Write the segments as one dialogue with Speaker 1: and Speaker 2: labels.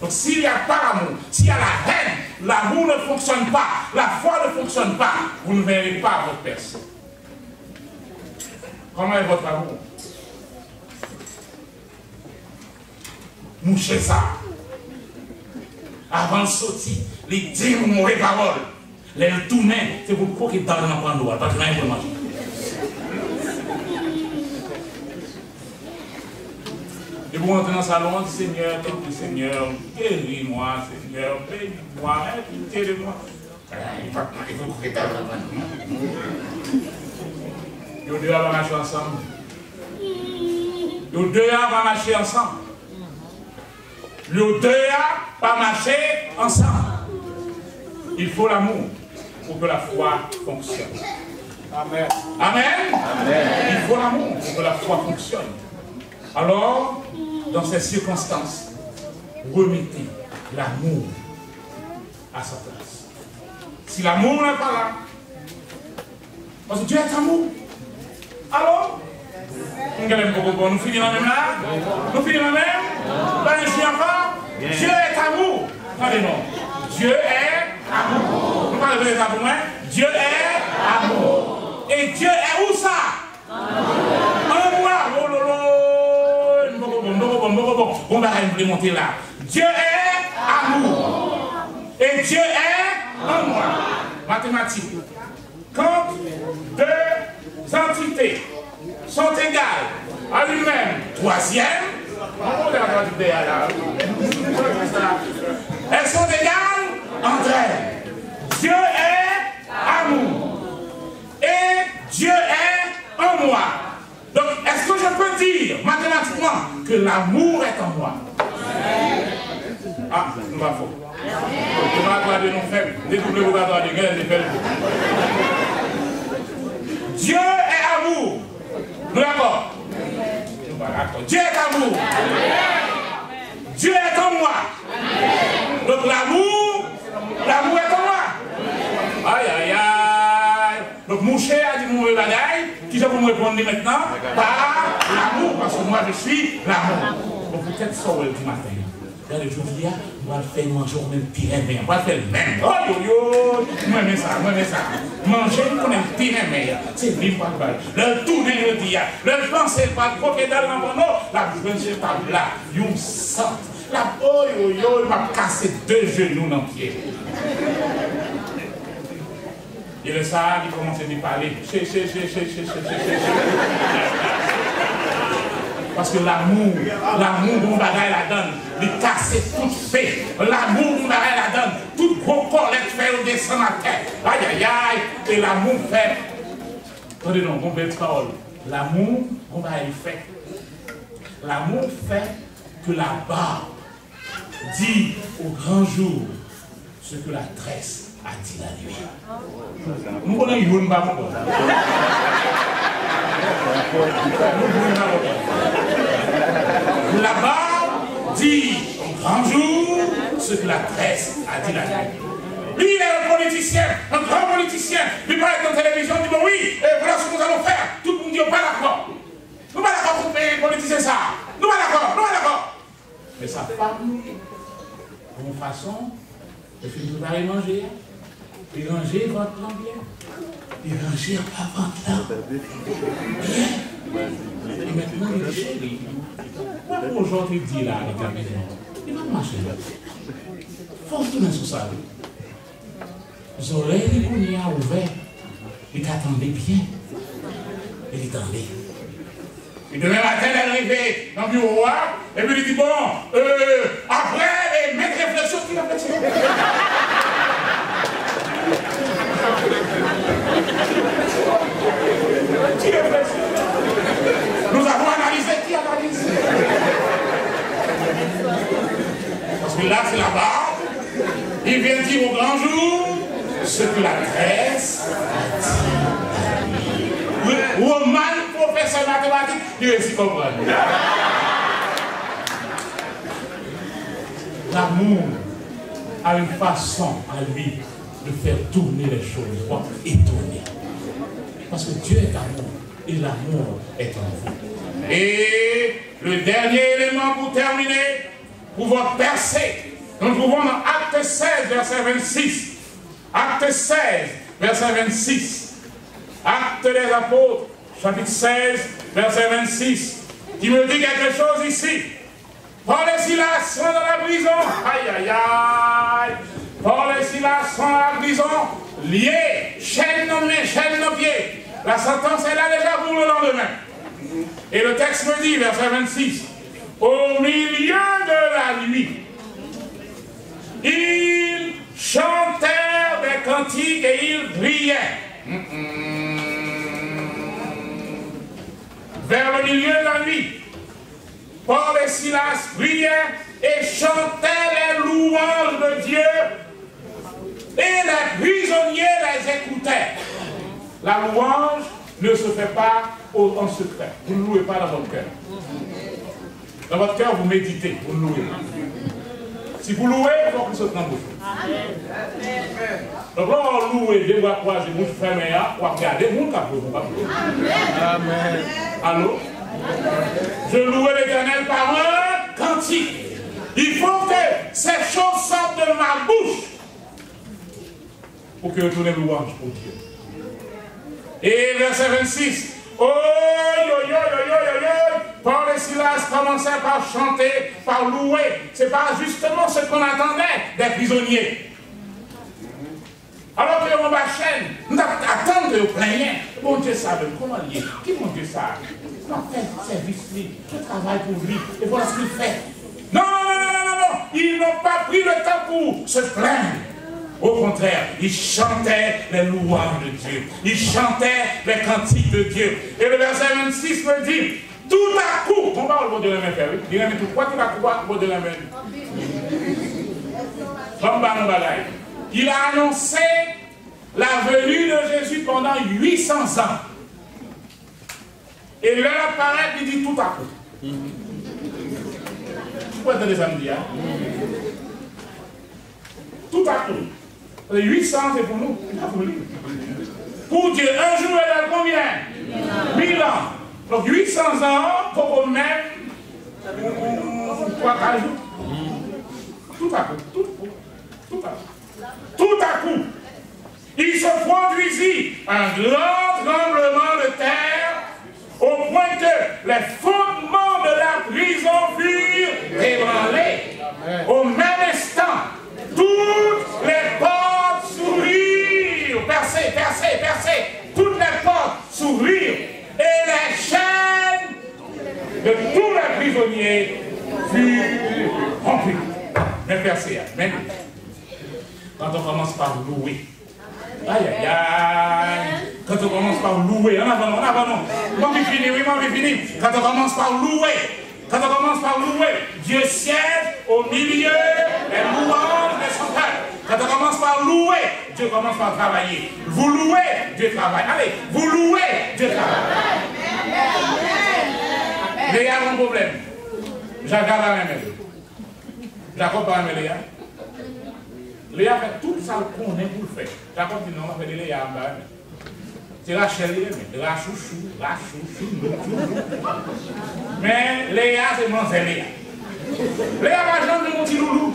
Speaker 1: Donc s'il n'y a pas l'amour, s'il y a la haine, l'amour ne fonctionne pas, la foi ne fonctionne pas, vous ne verrez pas votre personne. Comment est votre amour? Mouchez ça. Avant de sortir, les dire vos mauvaises paroles. Les tourner, c'est pour qu'il dans le prendre, parce que rien pour manger. Et vous rentrez dans le salon, Seigneur, Seigneur, guéris-moi, Seigneur, bénis-moi, guéris-moi. Il faut que tu Nous deux allons marcher ensemble. Nous deux allons marcher ensemble. Nous deux allons marcher ensemble. Il faut l'amour pour que la foi fonctionne. Amen. Amen. Amen. Il faut l'amour pour que la foi fonctionne. Alors, dans ces circonstances, remettez l'amour à sa place. Si l'amour n'est pas là, parce que Dieu est amour. Alors, nous finissons la même là? Nous finissons la même? Là, je suis encore. Dieu est amour. Attendez-nous. Dieu est amour. Vous parlez de ça pour moi? Dieu est amour. Et Dieu est où ça? En moi. Oh lolo. On va implémenter là. Dieu est amour. Et Dieu est en moi. Mathématiques. Quand deux entités sont égales à lui-même, troisième, elles sont égales entre elles. Dieu est amour. Et Dieu est en moi. Donc, est-ce que je peux dire mathématiquement que l'amour est en moi? Ah, nous va faux. Nous va regarder nos faibles. Découvrez vos gars de guerre, les faibles. Dieu est amour. Nous d'accord? Dieu est amour. Dieu est en moi. Donc l'amour est en moi. Aïe, aïe, aïe. Donc mon cher a dit mon bagaille, qui je peux me répondre maintenant? Par l'amour, parce que moi je suis l'amour. Donc peut-être ça du matin. Dans le jour d'hier, on va faire manger au même pyrénées. On va faire le même. Oh yo yo, moi mais ça. Manger, on aime pyrénées. C'est vivre par balle. Le tourner le dia, le penser par croquer dans l'environnement, la bouche par là, yon sent. La oh yo yo, il m'a cassé 2 genoux dans le pied. Et le ça, il commence à lui parler. Parce que l'amour, mon bagage la donne, il casse toute fait. L'amour, mon bagage la donne, tout gros collecte fait au descend à terre. Aïe, aïe, aïe. Et l'amour fait. Attendez, non, on belle parole. L'amour, mon bagage fait. L'amour fait que la barbe dit au grand jour ce que la tresse a dit la nuit. Nous connaissons une barbe. La barbe dit au grand jour ce que la tresse a dit la nuit. Lui, il est un politicien, un grand politicien. Il parle dans la télévision, il dit bon oui, voilà ce que nous allons faire. Tout le monde dit pas d'accord. Nous pas d'accord pour payer les politiciens ça. Nous pas d'accord. Mais sa femme, de toute façon, il fait nous aller manger. Il ranger votre bien. Il ranger avant là. Et maintenant, il est chéri. Pourquoi aujourd'hui il dit là avec la maison? Il va marcher là. Il faut tourner sur ça. Les oreilles, il a ouvert. Il t'attendait bien. Il t'attendait. Et demain matin, elle est arrivée dans le bureau, et puis il dit bon, après, mettre réflexion, qui réfléchit? Qui réfléchit? Nous avons analysé, qui analyse? Parce que là, c'est la barbe. Il vient dire au grand jour ce que la tresse a dit. Roman, professeur mathématique, il réussit à comprendre. L'amour a une façon à lui de faire tourner les choses, étonner. Parce que Dieu est amour et l'amour est en vous. Et le dernier élément pour terminer, pour votre percée, Nous trouvons dans Acte 16, verset 26. Acte 16, verset 26. Acte des Apôtres, chapitre 16, verset 26. Qui me dit quelque chose ici. Paul et Silas sont dans la prison. Aïe, aïe, aïe. Paul et Silas sont dans la prison. Liés, chaîne dans main, chaîne dans pied. La sentence est là déjà pour le lendemain. Et le texte me dit, verset 26. Au milieu de la nuit, ils chantèrent des cantiques et ils priaient. Vers le milieu de la nuit, Paul et Silas priaient et chantaient les louanges de Dieu et les prisonniers les écoutaient. La louange ne se fait pas en secret. Vous ne louez pas dans votre cœur. Dans votre cœur, vous méditez, vous ne louez pas. Si vous louez, il faut que ce soit dans vos choses. Donc là, on loue, je vois quoi, je vous fais meilleur, pour regarder, vous ne pouvez pas. Amen. Allô? Je loue l'Éternel par un cantique. Il faut que ces choses sortent de ma bouche pour que je tourne louange pour Dieu. Et verset 26. Oh, yo, yo, yo, yo, yo, yo. Paul et Silas commençaient par chanter, par louer. Ce n'est pas justement ce qu'on attendait des prisonniers. Alors que on va chaîne, nous attendons de plaigner. Bon Dieu savait comment lier. Qui mon Dieu savait? On fait service lui, je travaille pour lui. Et voilà ce qu'il fait. Non, non, non, non, non, non. Ils n'ont pas pris le temps pour se plaindre. Au contraire, ils chantaient les louanges de Dieu. Ils chantaient les cantiques de Dieu. Et le verset 26 me dit, tout à coup, on va au bord de la main, frère, oui. Il y a tout quoi tout à coup au bord de la main. Il a annoncé la venue de Jésus pendant 800 ans. Et l'heure apparaît, il dit tout à coup. Vous pouvez entendre ça me dire, hein? Tout à coup. 800 c'est pour nous. Pour Dieu, un jour égale combien? 1000 ans. Donc 800 ans pour même 3-4 jours. Tout à coup. Tout à coup. Tout à coup. Il se produisit un grand tremblement de terre au point que les fondements de la prison furent ébranlés. Au même instant, toutes les portes s'ouvrirent, percées, toutes les portes s'ouvrirent et les chaînes de tous les prisonniers furent rompues. Mais percées, même quand on commence par louer. Aïe, aïe, aïe. Quand on commence par louer, en avant, Moi, j'ai fini. Quand on commence par louer, Dieu siège au milieu des louanges de son peuple. Quand on commence par louer, Dieu commence par travailler. Vous louez, Dieu travaille. Allez, vous louez, Dieu travaille. Léa a un problème. Jacob a un même. Jacob a un même Léa. Léa fait tout ça qu'on est pour le faire. Jacob dit non, on va faire Léa en bas. C'est Rachel, la chouchou. Mais Léa, c'est mon Léa. Léa va jamais de mon petit loulou.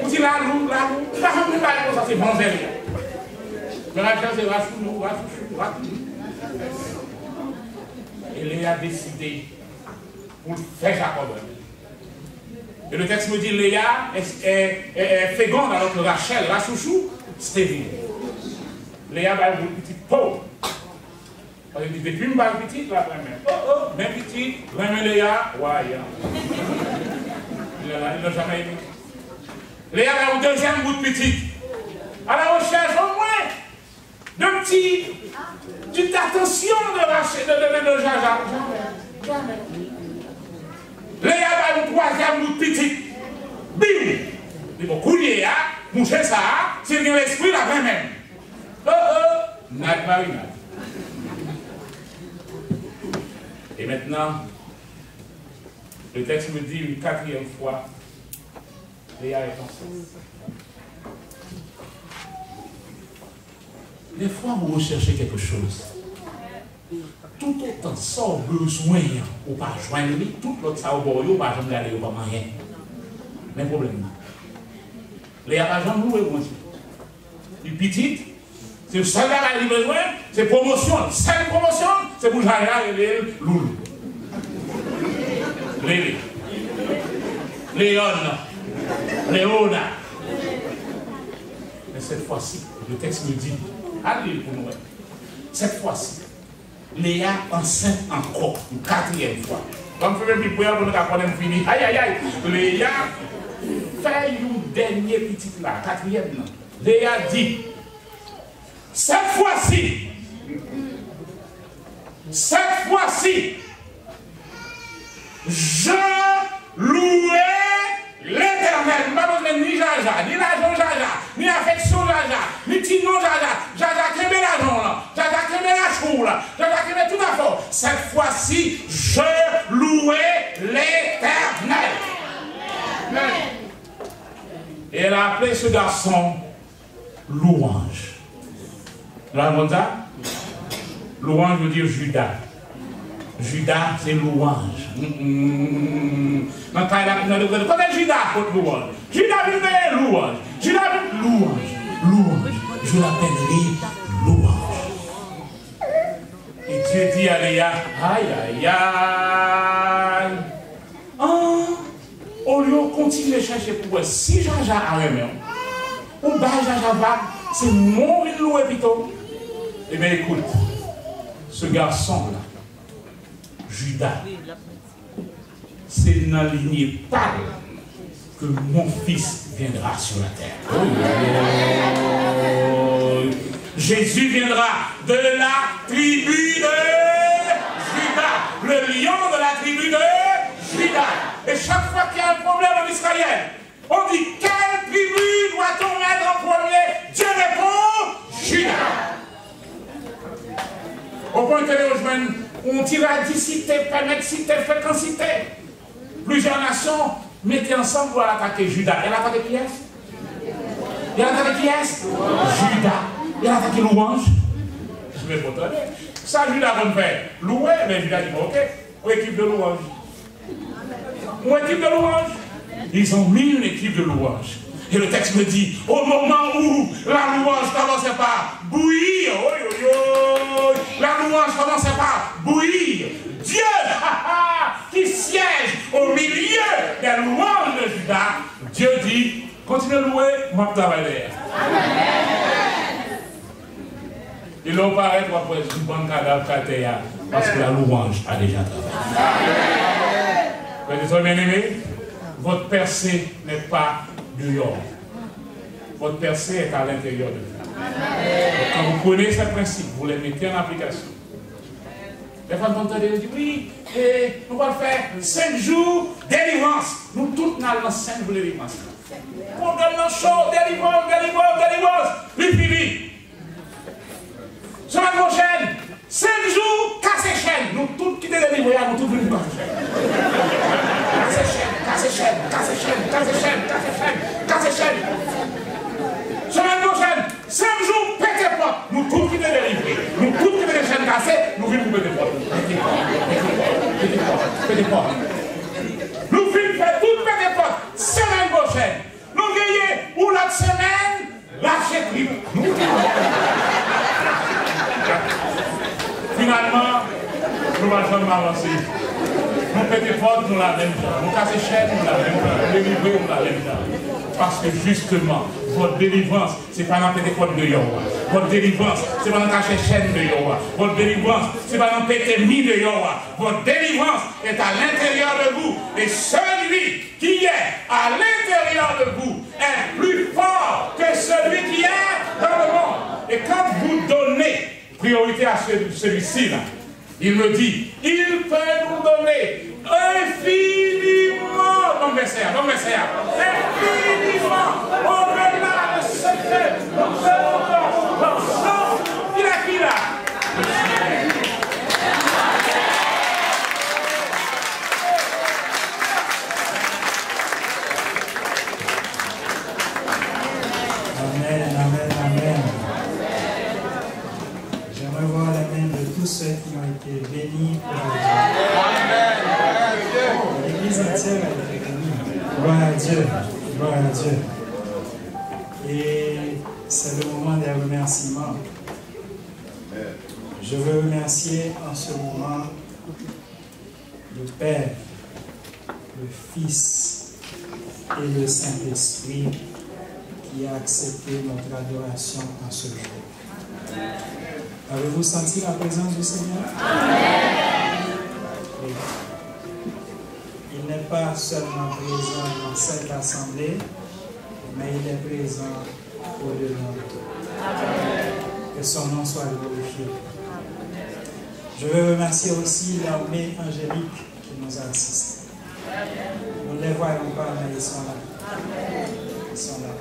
Speaker 1: Petit la loulou. Pas jamais de ça, c'est mon Léa. Mais Rachel, c'est Rachou. Et Léa a décidé pour faire Jacob. Et le texte me dit Léa est féconde alors que Rachel, la chouchou, stérile. Léa va une petite peau. Il dit depuis une petite, la même. Même petite, même Léa, ouais. Il n'a jamais aimé. Léa va une deuxième bout de petite. À la recherche au moins de petite attention de Rachel, de Jaja. Jamais. Léa va une troisième bout de petite. Bim! Il dit, coulier, mon cher ça, c'est l'esprit la même. Marinade. Et maintenant, le texte me dit une quatrième fois, Léa est enceinte. Des fois, vous recherchez quelque chose. Tout autant sans besoin, ou pas joindre, tout l'autre ça au bout, ou pas jamais aller au pas rien. même problème. Les agents nous ont dit. Les petites, c'est le seul bagage qu'il a besoin, c'est promotion. Seule promotion, c'est pour Jaya et les Loulou. Léon, Léona. Mais cette fois-ci, le texte me dit, allez pour nous. Cette fois-ci, Léa enceinte encore, une quatrième fois. Donc, je vais me prier pour nous apprendre à finir. Aïe, aïe, aïe. Léa fait une dernière petite là, quatrième là. Léa dit, cette fois-ci, je louerai l'Éternel. Pas besoin ni Jaja, ni l'argent Jaja, ni affection Jaja, ni Tino Jaja. Jaja qui met l'argent là, Jaja qui met la chou là, Jaja qui met tout à fait. Cette fois-ci, je louerai l'Éternel. Et elle a appelé ce garçon Louange. Vous avez ça? Louange veut dire Judas. Judas, c'est louange. Quand est Judas contre louange? Judas veut louange. Judas veut louange. Louange. Je l'appellerai louange. Et Dieu dit à Léa, aïe, aïe, aïe. Au lieu de continuer à chercher pour si Jaja a remis, ou bah Jaja va, c'est mon loué plutôt. Eh bien écoute, ce garçon-là, Judas, c'est dans la lignée pâle que mon fils viendra sur la terre. Jésus viendra de la tribu de Judas, le lion de la tribu de Judas. Et chaque fois qu'il y a un problème en Israël, on dit quelle tribu doit-on mettre en premier? Dieu répond Judas. Au point que les rejoignent, on tira 10 cités, permettre cité, fréquencité. Plusieurs nations mettaient ensemble pour attaquer Judas. Elle a attaqué qui est-ce? Elle a attaqué qui est-ce? Judas. Elle a attaqué louange. Je vais pas donner. Ça, Judas va me faire louer, mais Judas dit ok, ou équipe de louange. Ou équipe de louange. Ils ont mis une équipe de louange. Et le texte me dit, au moment où la louange commençait par bouillir, la louange commençait par bouillir, Dieu qui siège au milieu des louanges de Judas, Dieu dit, continuez à louer, moi je travaille. Il va paraître après une bonne cadavre parce que la louange a déjà travaillé. Vous êtes bien aimés? Votre percée n'est pas dehors. Votre percée est à l'intérieur de vous. Quand vous prenez ces principes, vous les mettez en application. Les femmes vont dire, oui, nous allons faire 5 jours de délivrance. Nous tous allons 5 jours de délivrance. On donne nos choses, délivrance. Lui fini. Semaine prochaine, 5 jours, casser chaîne. Nous tous qui te délivrons, nous tous venons casser chaîne. Casser chaîne. Semaine prochaine, 5 jours, pété porte. Nous tous qui te délivrons. Nous tous qui te des chaînes cassées, nous venons péter porte. Pété porte. Nous venons faire tout pété porte. Semaine prochaine. Nous gagnons ou l'autre semaine, lâcher trip. Finalement, nous allons avancer. Nous pétons porte, nous la même temps. Nous cassons chaîne, nous la même temps. Nous délivrons, nous la même temps. Parce que justement, votre délivrance, ce n'est pas dans péter porte de Yowa. Votre délivrance, ce n'est pas dans cacher chaîne de Yowa. Votre délivrance, ce n'est pas dans péter mi de Yowa. Votre délivrance est à l'intérieur de vous. Et celui qui est à l'intérieur de vous est plus fort que celui qui est dans le monde. Et quand vous donnez priorité à celui-ci, là, il me dit, il peut nous donner infiniment, non mais c'est infiniment, au-delà de ce que nous faisons, il a qui là?
Speaker 2: Amen. J'aimerais voir la main de tous ceux qui ont été bénis aujourd'hui. L'église entière a été bénie. Gloire à Dieu. Gloire à Dieu. Et c'est le moment des remerciements. Je veux remercier en ce moment le Père, le Fils et le Saint-Esprit qui a accepté notre adoration en ce jour. Avez-vous senti la présence du Seigneur? Amen. Oui. Il n'est pas seulement présent dans cette assemblée, mais il est présent au-dedans de tout. Que son nom soit glorifié. Je veux remercier aussi l'armée angélique qui nous a assistés. Nous ne les voyons pas, mais ils sont là. Ils sont là.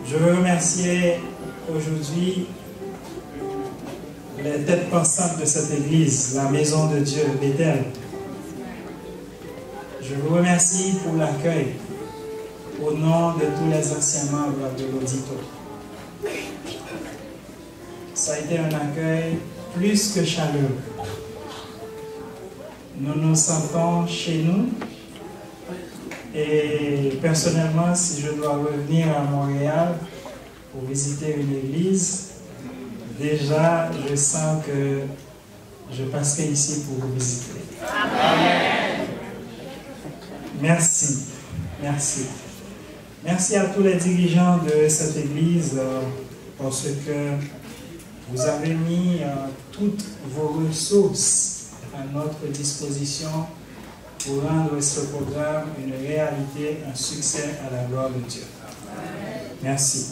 Speaker 2: Je veux remercier aujourd'hui les têtes pensantes de cette église, la maison de Dieu, Bethel. Je vous remercie pour l'accueil au nom de tous les anciens membres de l'Audito. Ça a été un accueil plus que chaleureux. Nous nous sentons chez nous et personnellement, si je dois revenir à Montréal pour visiter une église, déjà, je sens que je passerai ici pour vous visiter. Amen. Merci. Merci. Merci à tous les dirigeants de cette église parce que vous avez mis toutes vos ressources à notre disposition pour rendre ce programme une réalité, un succès à la gloire de Dieu. Merci.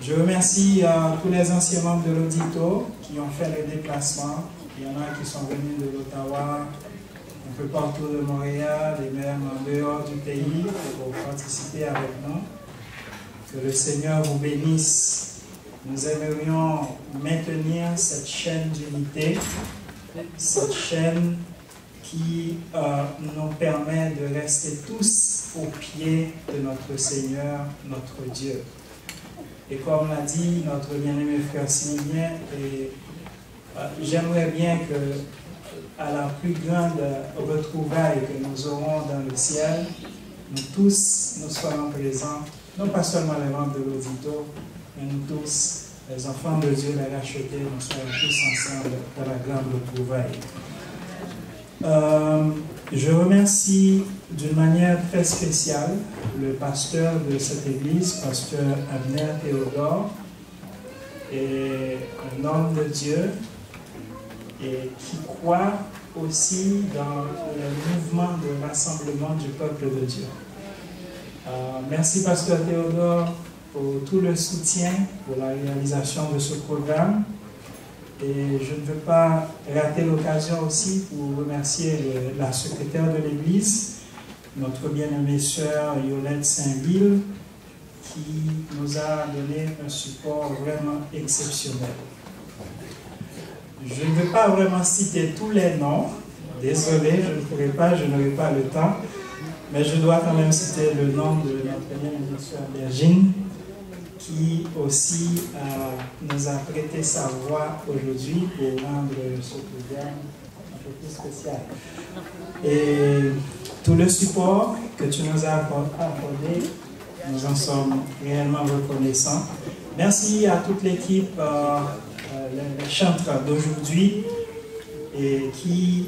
Speaker 2: Je remercie tous les anciens membres de l'Audito qui ont fait le déplacement. Il y en a qui sont venus de l'Ottawa, un peu partout de Montréal et même en dehors du pays pour participer avec nous. Que le Seigneur vous bénisse. Nous aimerions maintenir cette chaîne d'unité, cette chaîne qui nous permet de rester tous au pied de notre Seigneur, notre Dieu. Et comme l'a dit notre bien-aimé frère Sylvain, j'aimerais bien que, à la plus grande retrouvaille que nous aurons dans le ciel, nous tous, nous soyons présents, non pas seulement les membres de l'Audito, mais nous tous, les enfants de Dieu, les rachetés, nous soyons tous ensemble dans la grande retrouvaille. Je remercie d'une manière très spéciale le pasteur de cette église, pasteur Abner Théodore, est un homme de Dieu et qui croit aussi dans le mouvement de rassemblement du peuple de Dieu. Merci pasteur Théodore pour tout le soutien pour la réalisation de ce programme. Et je ne veux pas rater l'occasion aussi pour remercier la secrétaire de l'Église, notre bien-aimée sœur Yolette Saint-Ville, qui nous a donné un support vraiment exceptionnel. Je ne veux pas vraiment citer tous les noms, désolé, je ne pourrai pas, je n'aurai pas le temps, mais je dois quand même citer le nom de notre bien-aimée sœur Virginie, qui aussi nous a prêté sa voix aujourd'hui pour rendre ce programme un peu plus spécial. Et tout le support que tu nous as accordé, nous en sommes réellement reconnaissants. Merci à toute l'équipe, les chantres d'aujourd'hui, et qui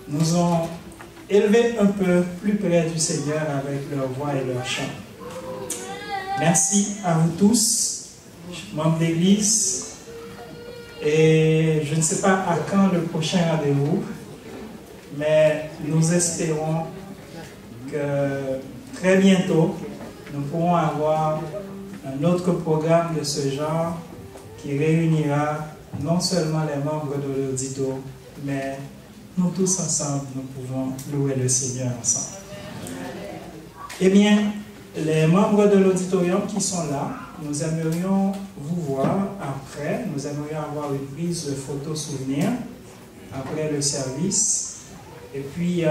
Speaker 2: nous ont élevés un peu plus près du Seigneur avec leur voix et leur chant. Merci à vous tous, membres d'église, et je ne sais pas à quand le prochain rendez-vous, mais nous espérons que très bientôt, nous pourrons avoir un autre programme de ce genre qui réunira non seulement les membres de l'Audito, mais nous tous ensemble, nous pouvons louer le Seigneur ensemble. Eh bien, les membres de l'auditorium qui sont là, nous aimerions vous voir après. Nous aimerions avoir une prise de photo souvenir après le service. Et puis,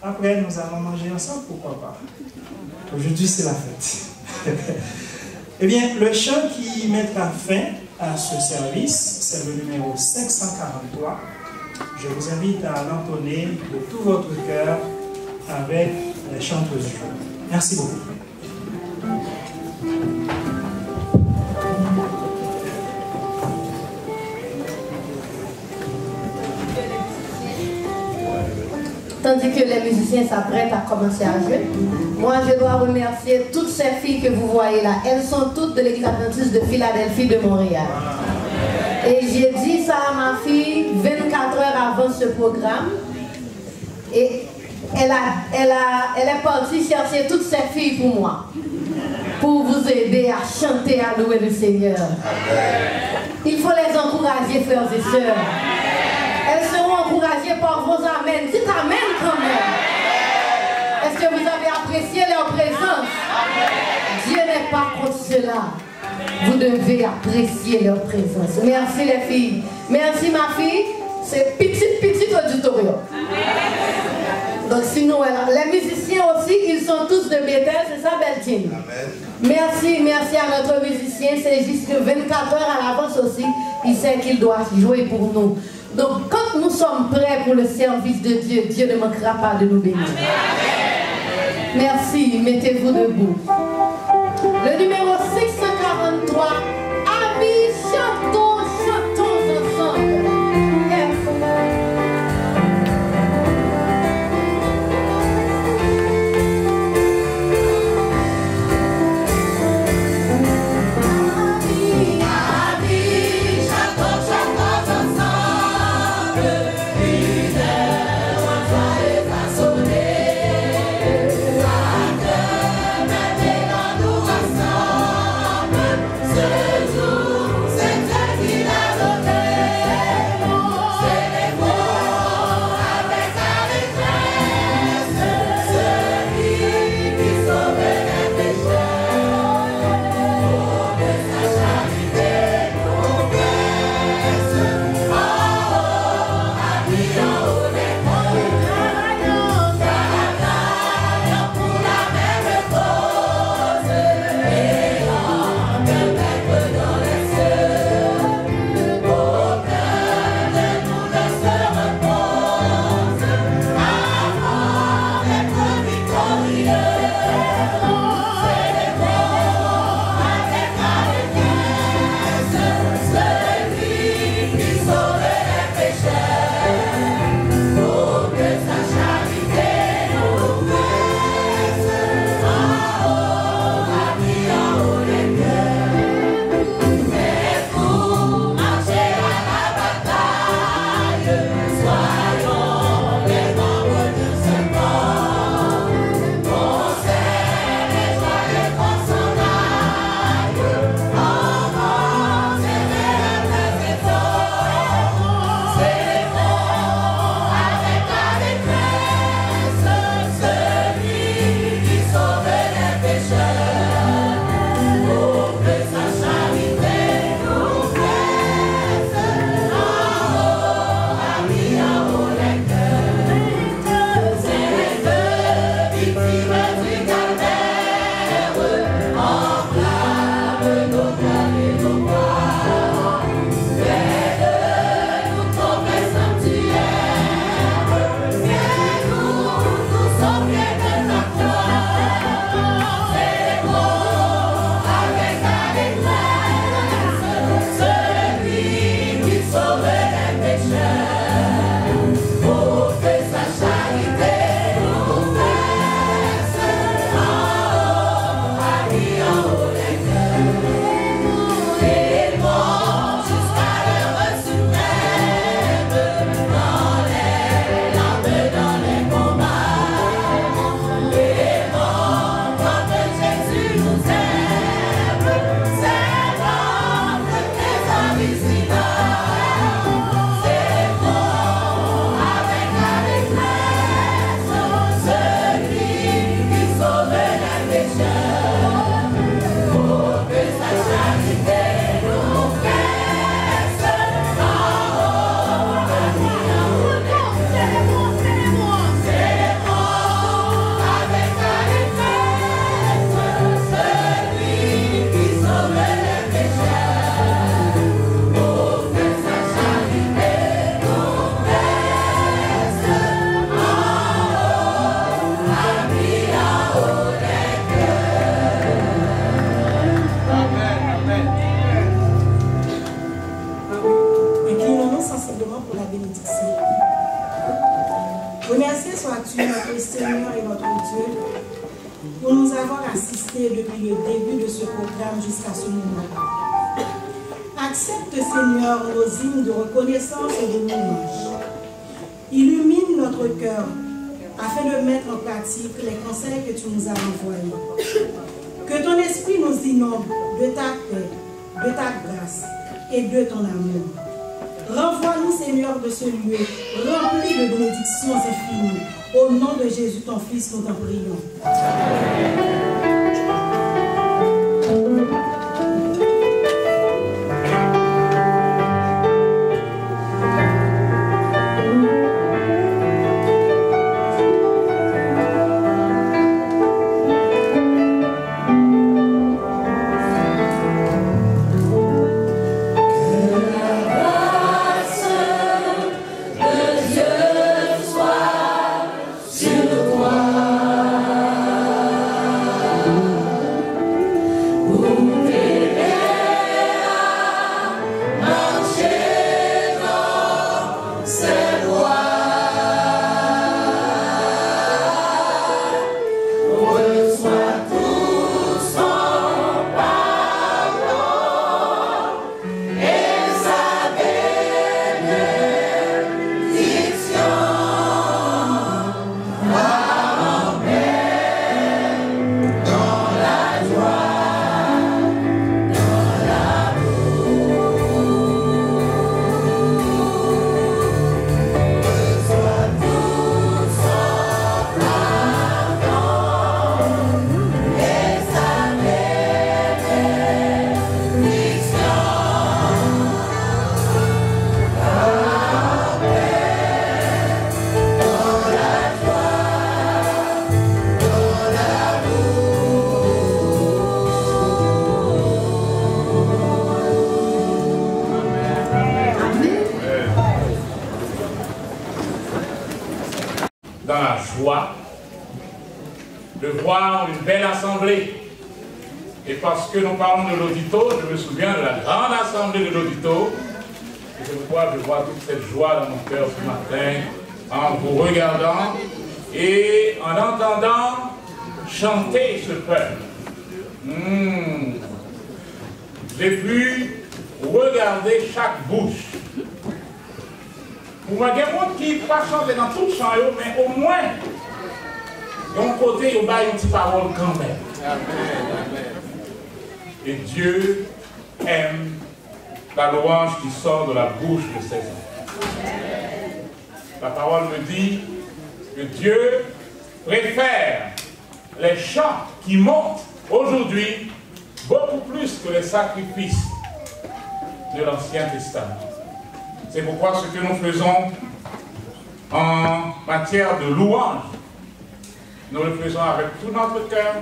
Speaker 2: après, nous allons manger ensemble, pourquoi pas. Aujourd'hui, c'est la fête. Eh bien, le chant qui mettra fin à ce service, c'est le numéro 543. Je vous invite à l'entonner de tout votre cœur avec les chanteuses du jour. Merci beaucoup.
Speaker 3: Tandis que les musiciens s'apprêtent à commencer à jouer, moi je dois remercier toutes ces filles que vous voyez là. Elles sont toutes de l'église adventiste de Philadelphie de Montréal. Et j'ai dit ça à ma fille 24 heures avant ce programme. Et elle est partie chercher toutes ces filles pour moi. Pour vous aider à chanter, à louer le Seigneur. Il faut les encourager, frères et sœurs. Elles seront encouragées par vos amens. Dites amen quand même. Est-ce que vous avez apprécié leur présence? Dieu n'est pas contre cela. Vous devez apprécier leur présence. Merci les filles. Merci ma fille. C'est petit auditorium. Donc sinon, les musiciens aussi, ils sont tous de Bethel, c'est ça Beltine? Merci à notre musicien. C'est juste que 24 heures à l'avance aussi, il sait qu'il doit jouer pour nous. Donc quand nous sommes prêts pour le service de Dieu, Dieu ne manquera pas de nous bénir. Merci, mettez-vous debout. Le numéro 643, amis, chantons ensemble.
Speaker 4: notre Dieu, pour nous avoir assistés depuis le début de ce programme jusqu'à ce moment. Accepte, Seigneur, nos hymnes de reconnaissance et de louange. Illumine notre cœur afin de mettre en pratique les conseils que tu nous as envoyés. Que ton esprit nous inonde de ta paix, de ta grâce et de ton amour. Renvoie-nous, Seigneur, de ce lieu rempli de bénédictions infinies. Au nom de Jésus, ton Fils, nous t'en prions.
Speaker 1: Dans la joie de voir une belle assemblée. Et parce que nous parlons de l'Audito, je me souviens de la grande assemblée de l'Audito. Et je vois toute cette joie dans mon cœur ce matin en vous regardant et en entendant chanter ce peuple. J'ai pu regarder chaque bouche. Pour moi, il y a des gens qui ne peuvent pas chanter dans tout le chant, mais au moins, d'un côté, il y a une petite parole quand même. Amen. Et Dieu aime la louange qui sort de la bouche de ses enfants. La parole me dit que Dieu préfère les chants qui montent aujourd'hui beaucoup plus que les sacrifices de l'Ancien Testament. C'est pourquoi ce que nous faisons en matière de louange, nous le faisons avec tout notre cœur,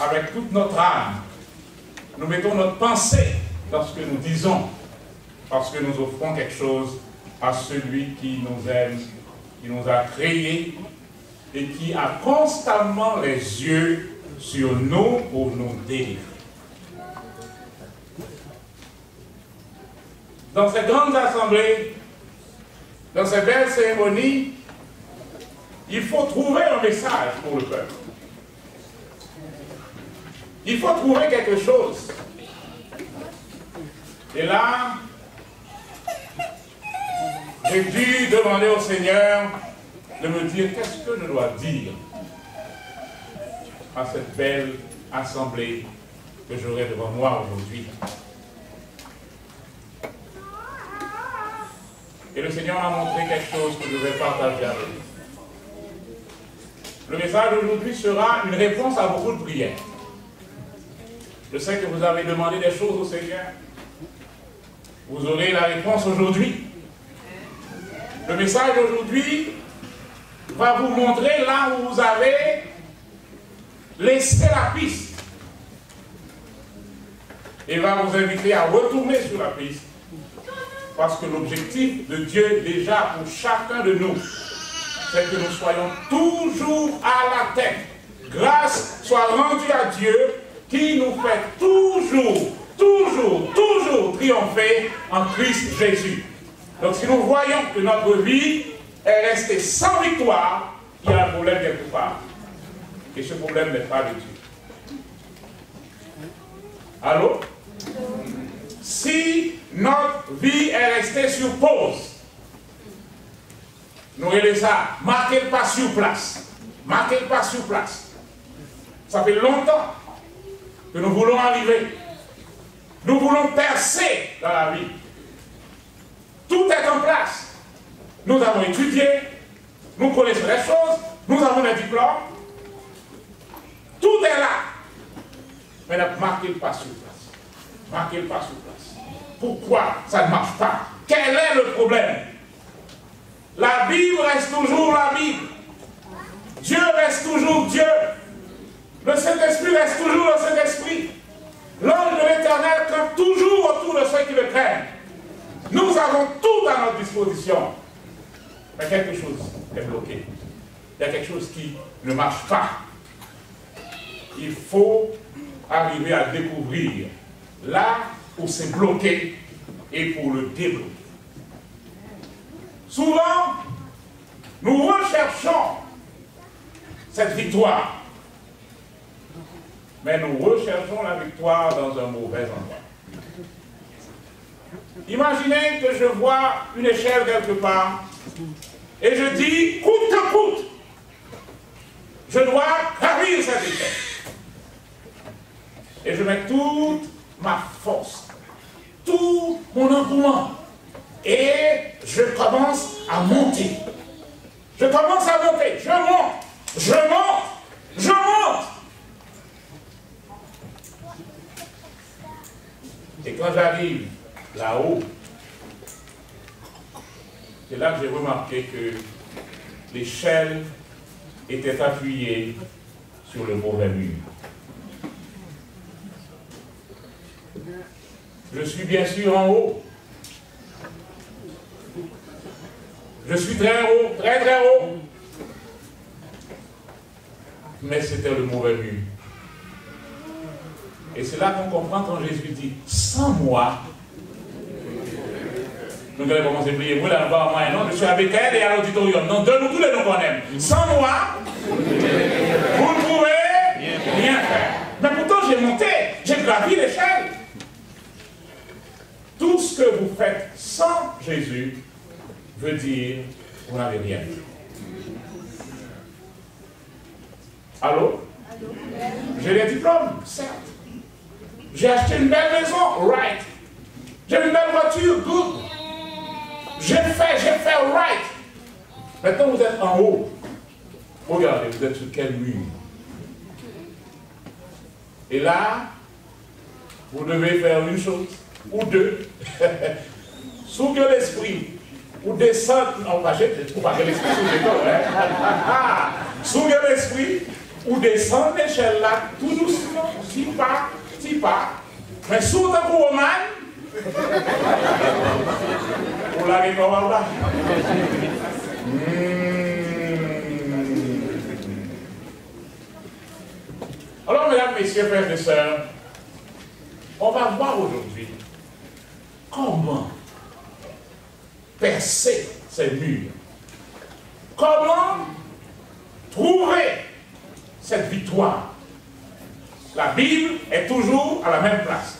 Speaker 1: avec toute notre âme. Nous mettons notre pensée dans ce que nous disons, parce que nous offrons quelque chose à celui qui nous aime, qui nous a créés et qui a constamment les yeux sur nous pour nous délivrer. Dans ces grandes assemblées, dans ces belles cérémonies, il faut trouver un message pour le peuple. Il faut trouver quelque chose. Et là, j'ai dû demander au Seigneur de me dire qu'est-ce que je dois dire à cette belle assemblée que j'aurai devant moi aujourd'hui. Et le Seigneur m'a montré quelque chose que je vais partager avec vous. Le message d'aujourd'hui sera une réponse à beaucoup de prières. Je sais que vous avez demandé des choses au Seigneur. Vous aurez la réponse aujourd'hui. Le message d'aujourd'hui va vous montrer là où vous avez laissé la piste. Et va vous inviter à retourner sur la piste. Parce que l'objectif de Dieu déjà pour chacun de nous, c'est que nous soyons toujours à la tête. Grâce soit rendue à Dieu qui nous fait toujours triompher en Christ Jésus. Donc si nous voyons que notre vie est restée sans victoire, il y a un problème quelque part. Et ce problème n'est pas de Dieu. Allô? Si notre vie est restée sur pause, nous regardons ça, marquez le pas sur place. Marquez le pas sur place. Ça fait longtemps que nous voulons arriver. Nous voulons percer dans la vie. Tout est en place. Nous avons étudié, nous connaissons les choses, nous avons les diplômes. Tout est là. Mais marquez le pas sur place. Marquez le pas sur place. Pourquoi ça ne marche pas? Quel est le problème? La Bible reste toujours la Bible. Dieu reste toujours Dieu. Le Saint-Esprit reste toujours le Saint-Esprit. L'ange de l'Éternel campe toujours autour de ceux qui le craignent. Nous avons tout à notre disposition. Mais quelque chose est bloqué. Il y a quelque chose qui ne marche pas. Il faut arriver à découvrir là où c'est bloqué et pour le débloquer. Souvent, nous recherchons cette victoire. Mais nous recherchons la victoire dans un mauvais endroit. Imaginez que je vois une échelle quelque part et je dis, coûte que coûte, je dois gravir cette échelle. Et je mets toute ma force, tout mon engouement. Et je commence à monter. Je commence à monter. Je monte. Je monte. Je monte. Et quand j'arrive là-haut, c'est là que j'ai remarqué que l'échelle était appuyée sur le mauvais mur. Je suis bien sûr en haut. Je suis très haut, très très haut. Mais c'était le mauvais mur. Et c'est là qu'on comprend quand Jésus dit, sans moi, nous allons commencer à prier, vous là, moi, non, je suis avec elle et à l'auditorium. Non, de nous tous les noms qu'on aime. Sans moi, vous ne pouvez rien faire. Mais pourtant, j'ai monté, j'ai gravi l'échelle. Tout ce que vous faites sans Jésus veut dire que vous n'avez rien. Allô? J'ai les diplômes, certes. J'ai acheté une belle maison, right. J'ai une belle voiture, good. J'ai fait, right. Maintenant, vous êtes en haut. Regardez, vous êtes sur quel mur? Et là, vous devez faire une chose, ou deux. S'ouvrir l'esprit, ou descendre, non, pas l'esprit sous l'école, hein. S'ouvrir l'esprit, ou descendre l'échelle là, tout doucement, si pas. Mais sous un coup roman, vous l'avez pas là. Alors, mesdames, messieurs, frères et sœurs, on va voir aujourd'hui comment percer ces murs. Comment trouver cette victoire. La Bible est toujours à la même place.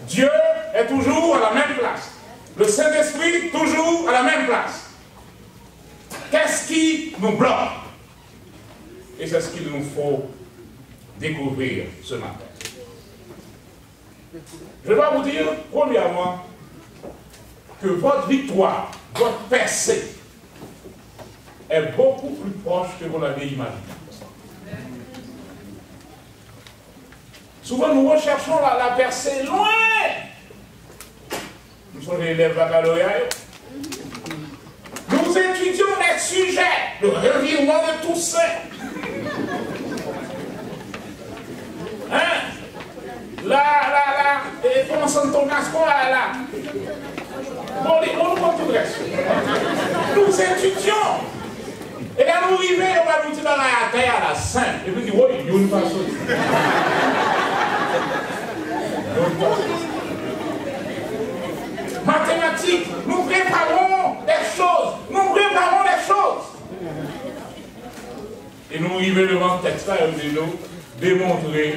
Speaker 1: Dieu est toujours à la même place. Le Saint-Esprit toujours à la même place. Qu'est-ce qui nous bloque? Et c'est ce qu'il nous faut découvrir ce matin. Je dois vous dire, premièrement, que votre victoire, votre percée, est beaucoup plus proche que vous l'avez imaginé. Souvent, nous recherchons la percée loin. Nous sommes des élèves baccalauréats. Nous étudions les sujets, le revirement de Toussaint. Hein? Comment Santo Gascon là? Bon, on nous reste. Nous étudions. Et là, nous arrivons, on va nous dire dans la terre à la sainte. Et puis, oui, il y a une façon. Mathématiques, nous préparons des choses. Nous préparons des choses. nous arrivons devant le texte et nous démontrer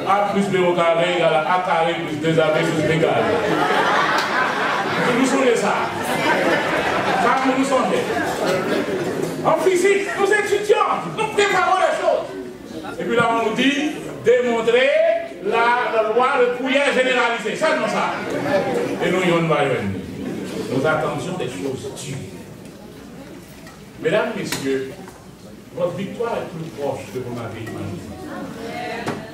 Speaker 1: A plus B au carré égale à A carré plus 2AB plus B carré. Nous sommes ça. Ça, nous sommes. En physique, nous étudiants, nous préparons les choses. Et puis là, on nous dit démontrer la loi de Pouillet généralisée. Ça, non, ça. Et nous, nous attendions des choses dures. Mesdames, messieurs, votre victoire est plus proche de vos avez imaginé.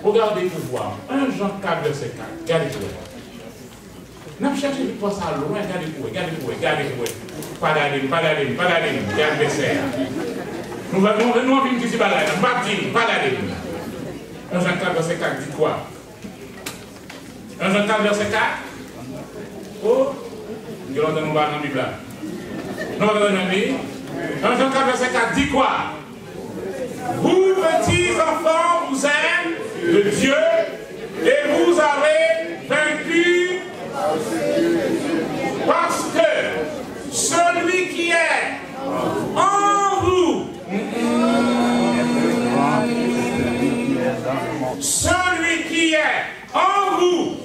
Speaker 1: Regardez pour voir. 1 Jean 4, verset 4. Regardez pour voir. N'a pas cherché victoire ça loin. Regardez pour vous. Pas d'aller, regardez verset. Nous venons venir ici, pas d'aller. 1 Jean 4, verset 4 dit quoi? 1 Jean 4, verset 4. Oh, nous allons nous voir dans la Bible. Nous allons dans la Bible. 1 Jean 4, verset 4 dit quoi? Vous, petits enfants, vous êtes de Dieu et vous avez vaincu parce que celui qui est en vous, celui qui est en vous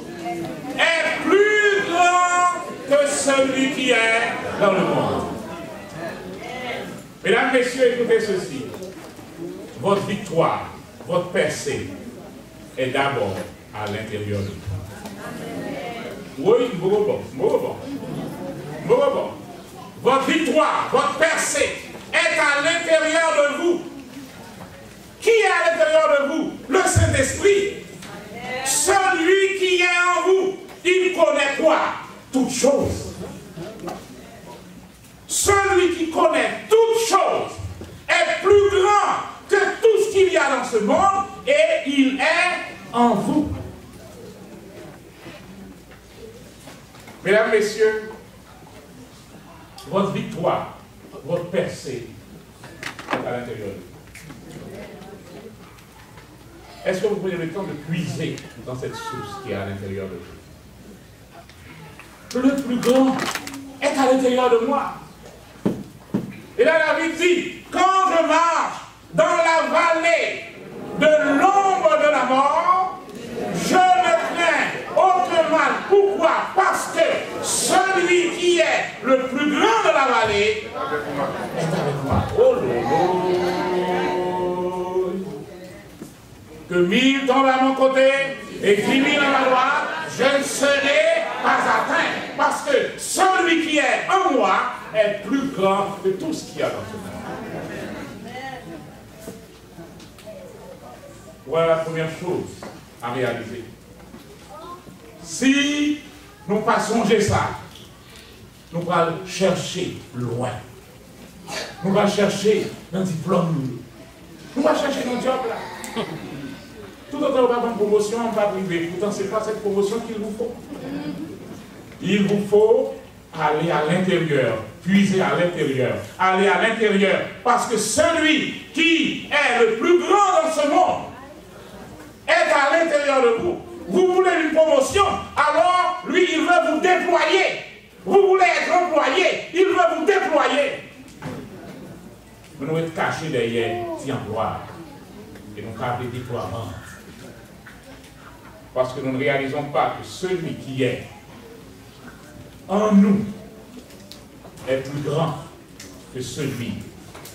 Speaker 1: est plus grand que celui qui est dans le monde. Mesdames, messieurs, écoutez ceci. Votre victoire, votre percée est d'abord à l'intérieur de vous. Oui, bon. Votre victoire, votre percée est à l'intérieur de vous. Qui est à l'intérieur de vous? Le Saint-Esprit. Celui qui est en vous, il connaît quoi? Toutes choses. Celui qui connaît toutes choses est plus grand que tout ce qu'il y a dans ce monde et il est en vous. Mesdames, messieurs, votre victoire, votre percée est à l'intérieur de vous. Est-ce que vous prenez le temps de puiser dans cette source qui est à l'intérieur de vous? Le plus grand est à l'intérieur de moi. Et là, David dit, quand je marche dans la vallée de l'ombre de la mort, je ne crains aucun mal. Pourquoi? Parce que celui qui est le plus grand de la vallée est avec moi. Oh Lord. Que 1000 tombent à mon côté et 10 000 à ma droite, je ne serai pas atteint. Parce que celui qui est en moi est plus grand que tout ce qu'il y a dans ce monde. Voilà la première chose à réaliser. Si nous ne pas songer ça, nous allons chercher loin. Nous allons chercher un diplôme. Nous allons chercher un job là. Tout autant pas une promotion, on va priver. Pourtant, ce n'est pas cette promotion qu'il vous faut. Il vous faut aller à l'intérieur, puiser à l'intérieur, aller à l'intérieur. Parce que celui qui est le plus grand dans ce monde est à l'intérieur de vous. Vous voulez une promotion, alors lui, il veut vous déployer. Vous voulez être employé, il veut vous déployer. Vous nous êtes cachés derrière cet emploi et nous avons des déploiements. Parce que nous ne réalisons pas que celui qui est en nous est plus grand que celui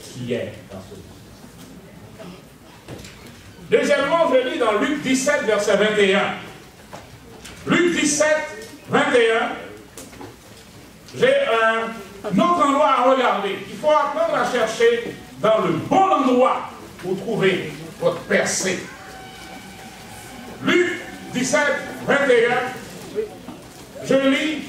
Speaker 1: qui est dans ce monde. Deuxièmement, je lis dans Luc 17, verset 21. Luc 17, 21. J'ai un autre endroit à regarder. Il faut apprendre à chercher dans le bon endroit pour trouver votre percée. Luc 17, 21. Je lis.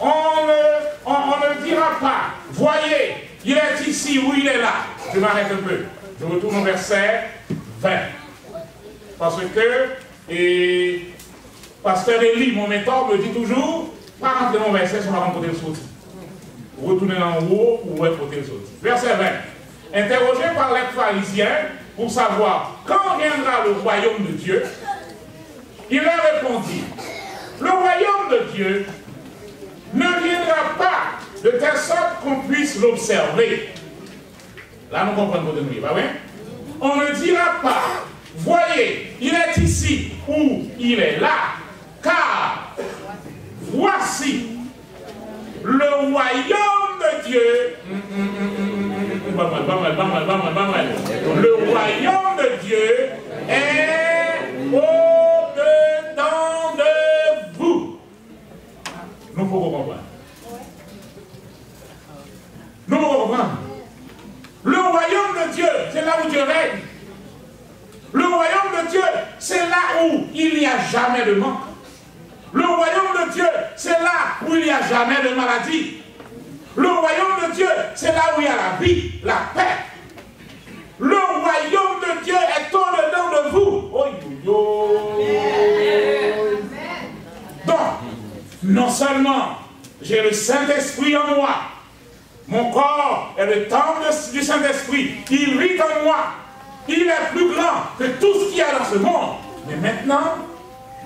Speaker 1: On ne dira pas, voyez, il est ici ou il est là. Je m'arrête un peu. Je retourne au verset 20. Parce que, pasteur Élie, mon mentor, me dit toujours, pas rentrer dans mon verset sur la rencontre de sortie. Retournez en haut pour voir côté de sortie. Verset 20. Interrogé par les pharisiens pour savoir quand viendra le royaume de Dieu, il leur répondit, le royaume de Dieu ne viendra pas de telle sorte qu'on puisse l'observer. Là, nous comprenons de nous, pas vrai? On ne dira pas, voyez, il est ici ou il est là, car voici le royaume de Dieu. Le royaume de Dieu est au-dedans de vous. Nous pouvons comprendre. Nous pouvons comprendre. Le royaume de Dieu, c'est là où Dieu règne. Le royaume de Dieu, c'est là où il n'y a jamais de manque. Le royaume de Dieu, c'est là où il n'y a jamais de maladie. Le royaume de Dieu, c'est là où il y a la vie, la paix. Le royaume de Dieu est au-dedans de vous. Oh, donc, non seulement j'ai le Saint-Esprit en moi, mon corps est le temple du Saint-Esprit, il vit en moi, il est plus grand que tout ce qu'il y a dans ce monde. Mais maintenant,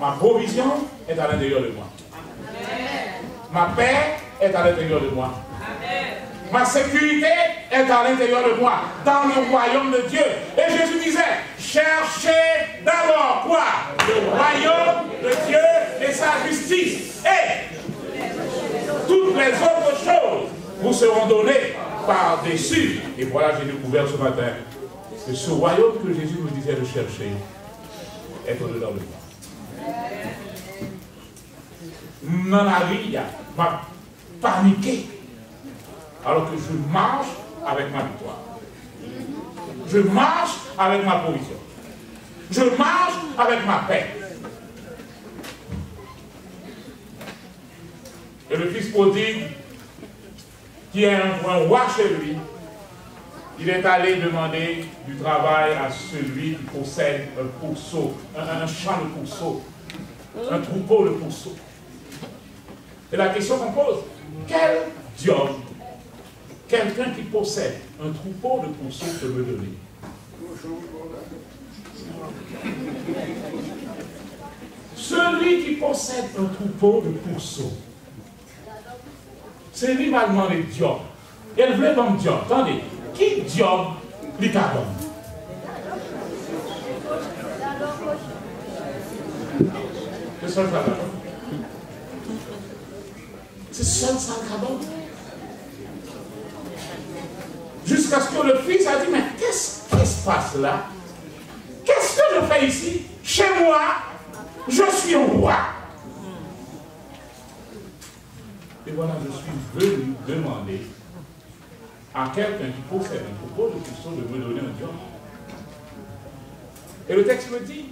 Speaker 1: ma provision est à l'intérieur de moi. Ma paix est à l'intérieur de moi. Ma sécurité est à l'intérieur de moi, dans le royaume de Dieu. Et Jésus disait, cherchez d'abord quoi? Le royaume de Dieu et sa justice. Et toutes les autres choses vous seront données par-dessus. Et voilà, j'ai découvert ce matin que ce royaume que Jésus nous disait de chercher est au-dedans de moi. Nanaria m'a paniqué alors que je marche avec ma victoire. Je marche avec ma provision. Je marche avec ma paix. Et le fils prodigue, qui est un roi chez lui, il est allé demander du travail à celui qui possède un pourceau, un champ de pourceaux, un troupeau de pourceaux. Et la question qu'on pose, quel diable, quelqu'un qui possède un troupeau de pourceaux peut me donner? Celui qui possède un troupeau de pourceaux, c'est lui qui m'a demandé diable. Elle voulait donc diable. Attendez, qui diable lui t'a donné? C'est ça le travail. C'est seul ça le cadeau. Jusqu'à ce que le fils a dit, mais qu'est-ce qui se passe là? Qu'est-ce que je fais ici? Chez moi, je suis un roi. Et voilà, je suis venu demander à quelqu'un qui possède un troupeau de pourceaux de me donner un diable. Et le texte me dit,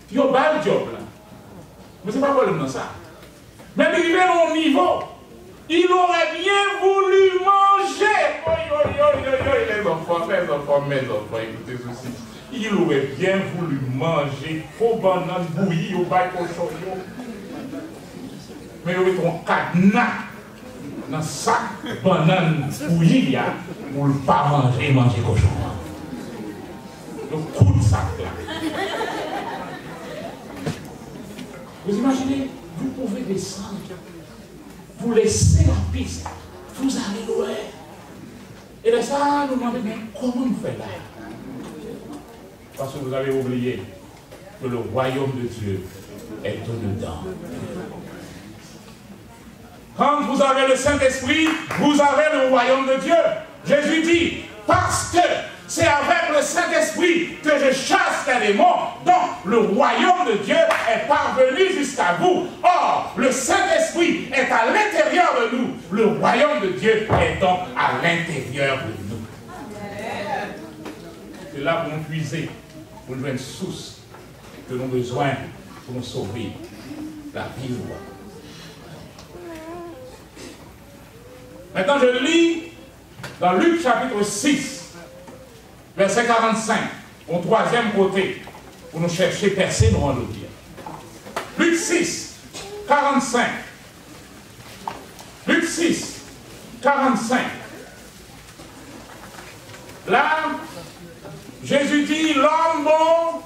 Speaker 1: il y a un diable là. Mais ce n'est pas problème dans ça. Mais arrivé à mon niveau, il aurait bien voulu manger. Les enfants, mes enfants, écoutez ceci. Il aurait bien voulu manger faux bananes bouillies au bail cochon. Mais il y aurait un cadenas dans le sac banane bouillie pour ne pas manger cochon. Le coup de sac là. Vous imaginez? Vous pouvez descendre, vous laissez la piste, vous allez loin. Et là, ça, nous demandez, mais comment on fait là? Parce que vous avez oublié que le royaume de Dieu est au-dedans. Quand vous avez le Saint-Esprit, vous avez le royaume de Dieu. Jésus dit, parce que c'est avec le Saint-Esprit que je chasse les démons, donc le royaume de Dieu est parvenu jusqu'à vous. Or, le Saint-Esprit est à l'intérieur de nous. Le royaume de Dieu est donc à l'intérieur de nous. C'est là pour nous puiser, pour nous une source que nous avons besoin pour nous sauver la vie. Maintenant, je lis dans Luc chapitre 6. Verset 45, au troisième côté, pour nous chercher, percer, nous allons le dire. Luc 6, 45. Luc 6, 45. Là, Jésus dit, l'homme bon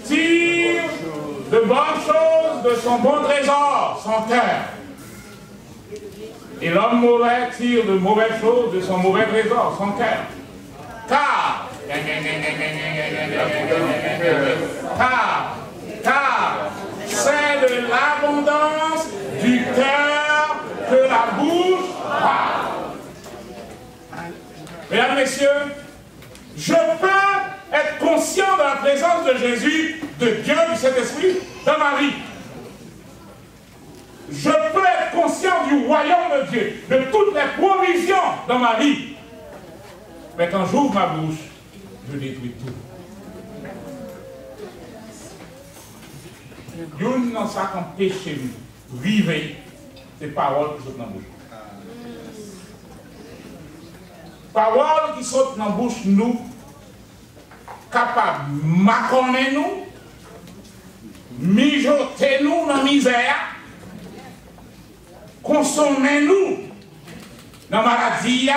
Speaker 1: tire de bonnes choses de son bon trésor, son cœur. Et l'homme mauvais tire de mauvaises choses de son mauvais trésor, son cœur. Car c'est de l'abondance du cœur que la bouche parle. Mesdames, Messieurs, je peux être conscient de la présence de Jésus, de Dieu, du Saint-Esprit dans ma vie. Je peux être conscient du royaume de Dieu, de toutes les provisions dans ma vie. Mais quand j'ouvre ma bouche, je détruis tout. Une dans ça qu'empêche nous, vivez ces paroles qui sortent dans la bouche. Paroles qui sortent dans la bouche, nous, capables de maconner nous, mijoter nous dans la misère, consommer nous dans la maladie,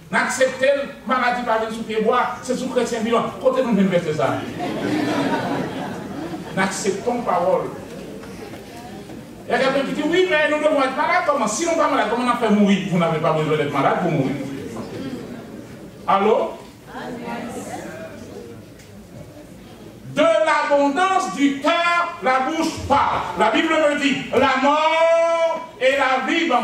Speaker 1: n'accepter la maladie par les sous-pieds-bois, c'est sous chrétien vivant. Côté nous venons verser ça. N'acceptons parole. Il y a quelqu'un qui dit oui, mais nous devons être malades. Comment? Si nous ne sommes pas malades, comment on fait mourir? Vous n'avez pas besoin d'être malade pour mourir. Allô? De l'abondance du cœur, la bouche parle. La Bible me dit, la mort et la vie, la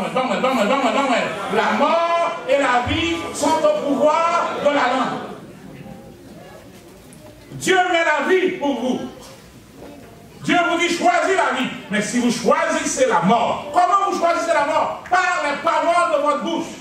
Speaker 1: mort et la vie sont au pouvoir de la langue. Dieu met la vie pour vous. Dieu vous dit choisissez la vie. Mais si vous choisissez la mort, comment vous choisissez la mort? Par les paroles de votre bouche.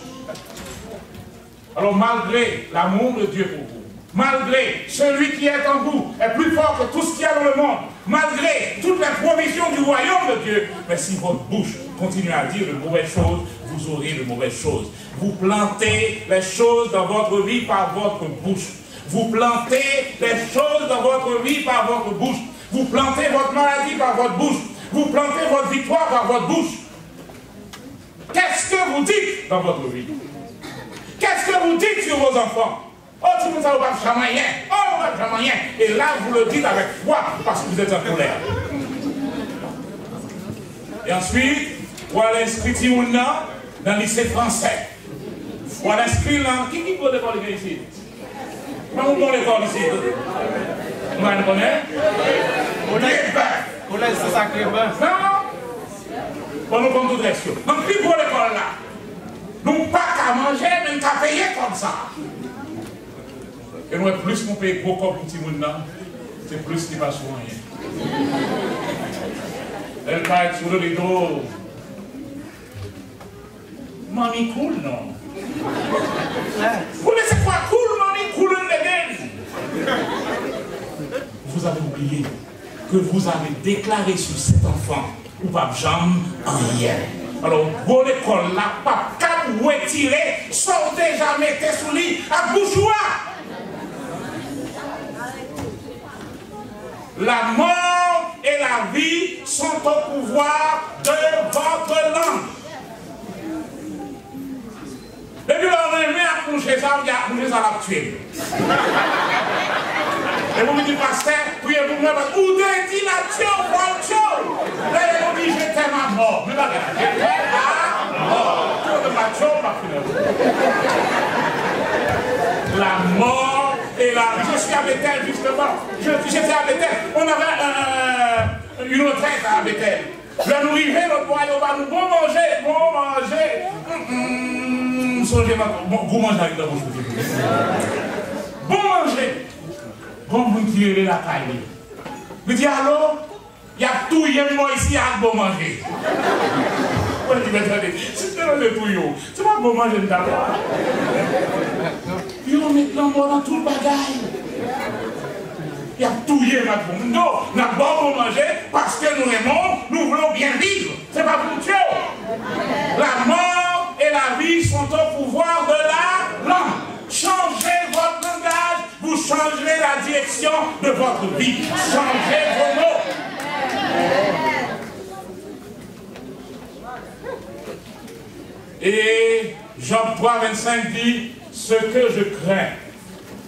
Speaker 1: Alors malgré l'amour de Dieu pour vous, malgré celui qui est en vous, est plus fort que tout ce qu'il y a dans le monde, malgré toutes les provisions du royaume de Dieu, mais si votre bouche continue à dire de mauvaises choses, vous aurez de mauvaises choses. Vous plantez les choses dans votre vie par votre bouche. Vous plantez les choses dans votre vie par votre bouche. Vous plantez votre maladie par votre bouche. Vous plantez votre victoire par votre bouche. Qu'est-ce que vous dites dans votre vie? Qu'est-ce que vous dites sur vos enfants? Oh, tu ne savez pas chamayen. Oh, on va chamayen. Et là, vous le dites avec foi parce que vous êtes en colère. Et ensuite, vous allez inscrire dans le lycée français. Vous allez inscrire dans... Qui peut l'école ici? Comment vous l'école ici? Vous allez connaître?
Speaker 5: Vous laissez ça crève.
Speaker 1: Non. Pour nous comme tout reste. Donc, qui pour l'école là? Nous pas qu'à manger, mais qu'à payer comme ça. Et nous, plus qu'on paye gros comme petit monde, c'est plus qu'il va soigner. Elle va être sur le rideau. Mamie cool, non? Vous laissez quoi cool, mamie cool, le Vous avez oublié que vous avez déclaré sur cet enfant, ou pas jambe en hier. Alors, vous l'école là, pas qu'à vous retirer, sortez jamais, mettez sous lit, à bourgeois. La mort et la vie sont au pouvoir de votre langue. Depuis le remet à coucher ça, on a couché ça la tuer. Et vous me dites, pasteur, priez pour moi, parce que vous avez dit la tuer, vous là, ils ont dit, je t'aime à mort. Mais là, je t'aime à mort. Tout de ma tuer, pas la mort et la vie. Je suis à Bethel, justement. J'étais à Bethel. On avait une retraite à Bethel. Là, nous arrivons, notre bois, on va nous bon manger. Songez, bon manger avec la bouche. Bon manger. Bon, vous tirez la taille. Je dis, alors, il y a tout, il y a moi ici à bon manger. Je dis, mais attendez, c'est le tout, c'est pas bon manger d'abord. Ils vont mettre l'amour dans tout le bagage. Il y a tout, il y a bon. Non, on a bon manger parce que nous aimons, nous voulons bien vivre. C'est pas pour Dieu. La mort et la vie sont au pouvoir de la langue. Changez votre langage, vous changerez la direction de votre vie. Changez vos mots. Et Jean 3, 25 dit, ce que je crains,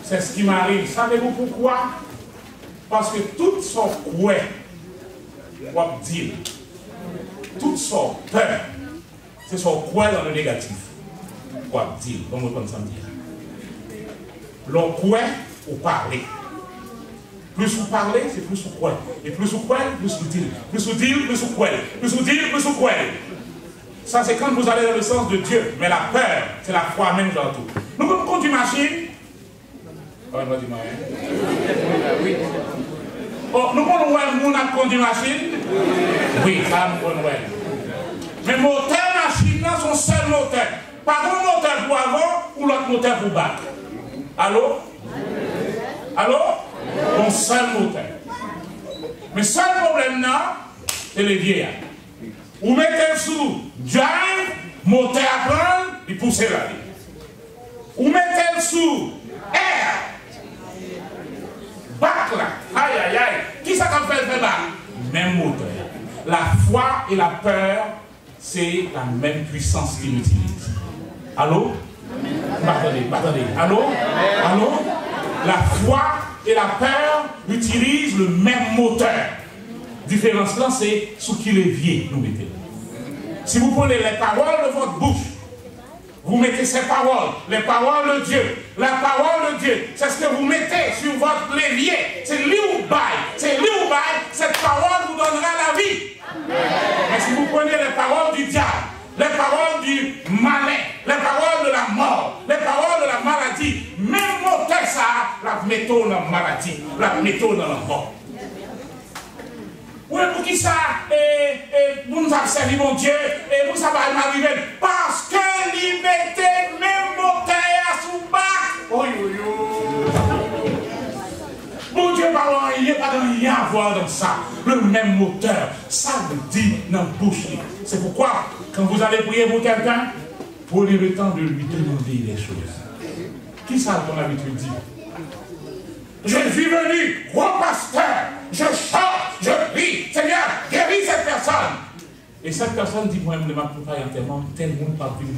Speaker 1: c'est ce qui m'arrive. Savez-vous pourquoi? Parce que toutes sortes de quoi, dire, toutes sortes de peur, c'est son quoi dans le négatif. Quoi dire, comme on peut dire. L'on quoi ou parler. Plus vous parlez, c'est plus vous croyez. Et plus vous croyez, plus vous dites. Plus vous dites, plus vous croyez. Plus vous dites, plus vous croyez. Ça, c'est quand vous allez dans le sens de Dieu. Mais la peur, c'est la foi même dans tout. Nous, comme conduit machine. Oh, on va dire oui. Oh, nous pouvons voir nous avons conduit machine. Oui, ça, nous pouvons voir. Mais moteur machine, son seul moteur. Pas un moteur pour avant ou l'autre moteur pour battre. Allô? Allô? Mon seul moteur. Mais seul problème là, c'est les vieillards. Vous mettez sous drive, moteur à prendre, il pousse la vie. Vous mettez sous air, bac là, aïe aïe aïe. Qui ça qu'on fait le bac? Même moteur. La foi et la peur, c'est la même puissance qu'il utilise. Allô? Attendez. Allô? Allô? La foi et la peur utilisent le même moteur. Différence là, c'est sous qui levier nous mettez. Si vous prenez les paroles de votre bouche, vous mettez ces paroles, les paroles de Dieu. La parole de Dieu, c'est ce que vous mettez sur votre levier. C'est lui ou bail. C'est lui ou bail. Cette parole vous donnera la vie. Mais si vous prenez les paroles du diable, les paroles du malin, les paroles de la mort, les paroles de la maladie, même moteur ça, la mettons dans la maladie, la mettons dans la mort. Oui, pour qui ça, vous nous avez servi mon Dieu, et vous ça va m'arriver, parce que liberté, même moteur à sous bac. Mon Dieu, il n'y a pas de rien à voir dans ça. Le même moteur, ça vous dit dans la bouche. C'est pourquoi, quand vous allez prier pour quelqu'un, prenez le temps de lui demander les choses. Qui ça qu'on a l'habitude de dire? Je suis venu, gros pasteur, je chante, je prie, Seigneur, guéris cette personne. Et cette personne dit, moi, je ne m'appelle pas tellement, tel monde pas venu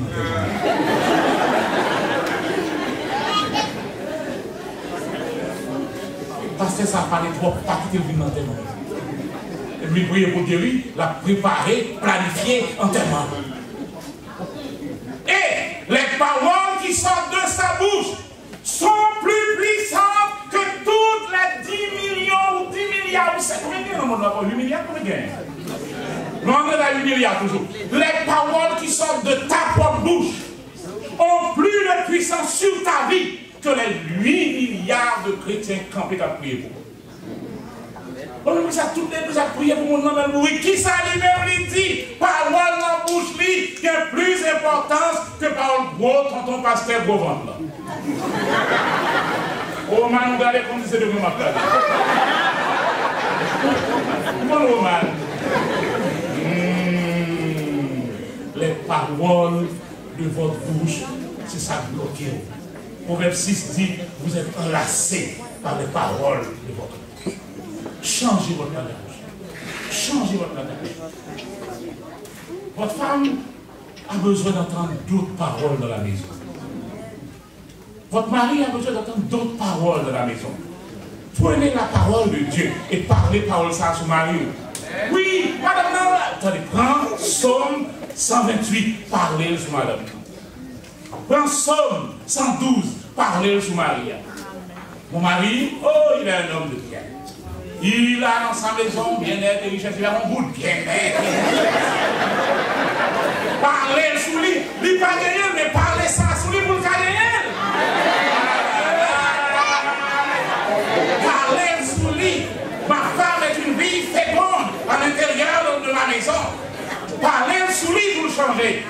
Speaker 1: parce que ça parlait trop, pas quitter le vin tellement. Et puis, prier pour guérir, la préparer, planifier enterrement. Et les paroles qui sortent de sa bouche sont plus puissantes que toutes les 10 millions ou 10 milliards. Vous savez combien de monde va 8 milliards, combien de gagne? Non, on est à 8 milliards toujours. Les paroles qui sortent de ta propre bouche ont plus de puissance sur ta vie que les 8 milliards de chrétiens campés à prier pour. On nous ça toutes les deux à prier pour mon nom de mourir. Qui ça lui-même lui dit? Parole dans la bouche lui qui a plus d'importance que parole gros tonton pasteur gros ventre. Oh man, vous regardez comme c'est de moi ma place. Mon man. Les paroles de votre bouche, c'est ça bloqué. Proverbe 6 dit, vous êtes enlacés par les paroles de votre bouche. Changez votre langage. Changez votre langage. Votre femme a besoin d'entendre d'autres paroles dans la maison. Votre mari a besoin d'entendre d'autres paroles dans la maison. Prenez la parole de Dieu et parlez parole ça à son mari. Oui, madame, non, attendez, prends Psaume 128, parlez sur madame. Prends Psaume 112, parlez sur Marie. Mon mari, oh, il est un homme de bien. Il a dans sa maison bien-être et richesse, il a un bout de bien-être. Parlez sur lui, il pas gagné, mais parlez ça sur lui pour le gagner. Parlez sur lui. Ma femme est une vie féconde à l'intérieur de ma maison. Parlez sur lui pour changer.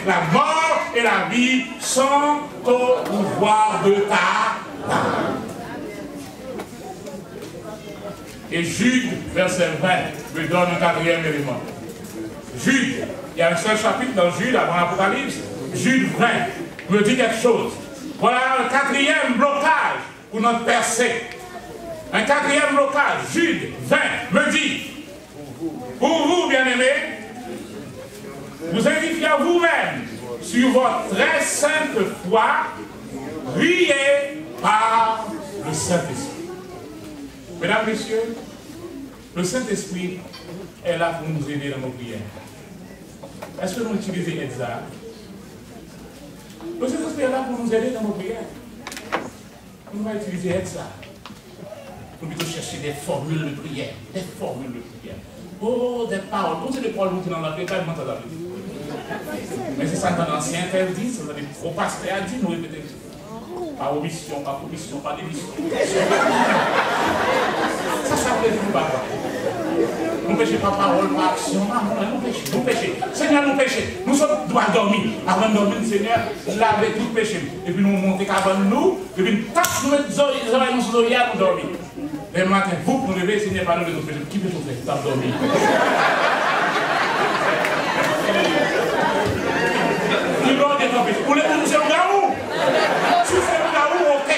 Speaker 1: La mort et la vie sont au pouvoir de ta langue. Et Jude, verset 20, me donne un quatrième élément. Jude, il y a un seul chapitre dans Jude avant l'Apocalypse. Jude 20 me dit quelque chose. Voilà un quatrième blocage pour notre percée. Un quatrième blocage, Jude 20 me dit, pour vous, bien-aimés, vous édifiez à vous-même sur votre très sainte foi, riez par le Saint-Esprit. Mesdames, Messieurs, le Saint-Esprit est là pour nous aider dans nos prières. Est-ce que nous utilisons ça? Le Saint-Esprit est là pour nous aider dans nos prières. On va utiliser ça. Nous plutôt chercher des formules de prière. Des formules de prière. Oh, des paroles. Comme c'est des paroles qui dans la prière, pas de mental. Mais c'est ça que dans l'Ancien Terre dit, c'est que le pasteur a dit, nous répétons. Par omission, par commission, par démission. Ça veut dire pas. Nous péchons par parole, par action. Nous péchons. Seigneur, nous péchons. Nous sommes droits dormir. Avant de dormir, Seigneur, lavez tout péché. Et puis nous montons qu'avant nous, et puis nous tapons nos oreilles sur l'oreille pour dormir. Le matin, vous nous réveillez, Seigneur, pardon de nos péchés. Qui peut tout faire? Tape dormir. Qui doit être en péché? Pour les nous, c'est un gaou. Si c'est un gaou, ok.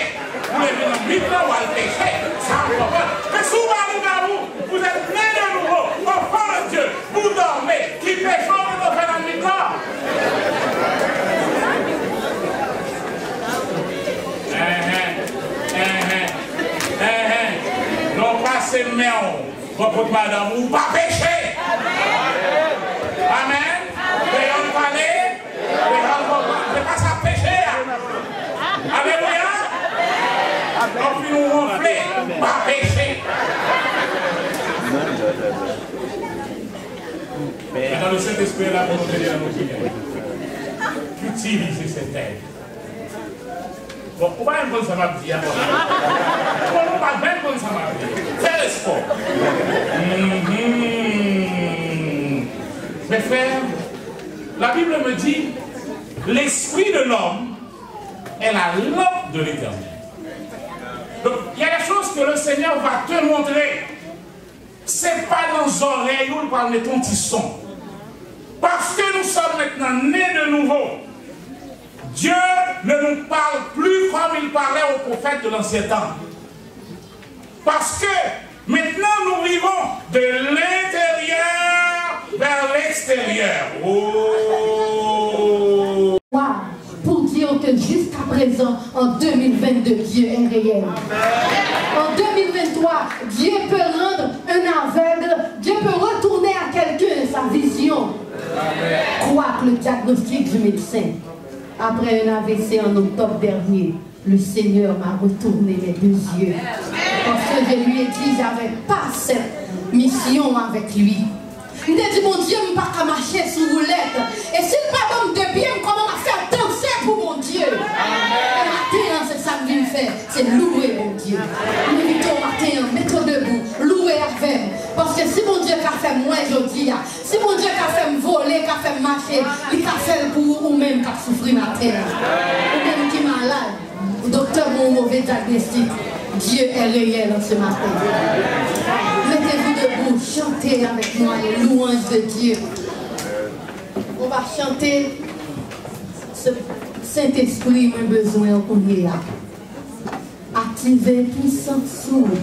Speaker 1: Vous les venez en mi-temps ou à le péché. Ça ne va pas. Mais souvent, le gaou, vous êtes nés de nouveau. Enfant de Dieu. Vous dormez. Qui péchons, vous le faites en mi-temps. Non pas c'est merde. Votre madame, ou pas pécher. Amen. Veillons parler. C'est pas ça péché. Alléluia. Donc nous ronfler, pas pécher. Mais dans le Saint-Esprit là pour nous aider à nos prières. Utilisez cette aide. Bon, on va même ça m'a dit. On va même ça m'a dit. Fais le sport. Mes frères, la Bible me dit, l'esprit de l'homme est la lampe de l'Éternel. Donc, il y a des choses que le Seigneur va te montrer. Ce n'est pas dans nos oreilles où nous parlons de ton petit son. Parce que nous sommes maintenant nés de nouveau. Dieu ne nous parle plus comme il parlait aux prophètes de l'ancien temps. Parce que maintenant nous vivons de l'intérieur vers l'extérieur. Oh.
Speaker 3: Wow. Pour dire que jusqu'à présent, en 2022, Dieu est réel. En 2023, Dieu peut rendre un aveugle, Dieu peut retourner à quelqu'un sa vision. Croire le diagnostic du médecin. Après un AVC en octobre dernier, le Seigneur m'a retourné les deux yeux. Parce que je lui ai dit, j'avais pas cette mission avec lui. Il a dit, mon Dieu, je ne peux pas marcher sous roulette. Et s'il ne pas donne de bien, comment on va faire danser pour mon Dieu? Le matin, c'est ça que je fais. C'est louer mon Dieu. Nous invitons au matin, mettons debout, louer avec. Parce que si mon Dieu a fait moi, je dis, si mon Dieu a fait me voler, a fait me marcher, il a fait pour ou même qui a souffert ma terre. Ou même qui est malade. Le docteur a un mauvais diagnostic. Dieu est réel en ce matin. Mettez-vous debout, chantez avec moi les louanges de Dieu. On va chanter ce Saint-Esprit, mon besoin qu'on est là. Activez puissance sous nous.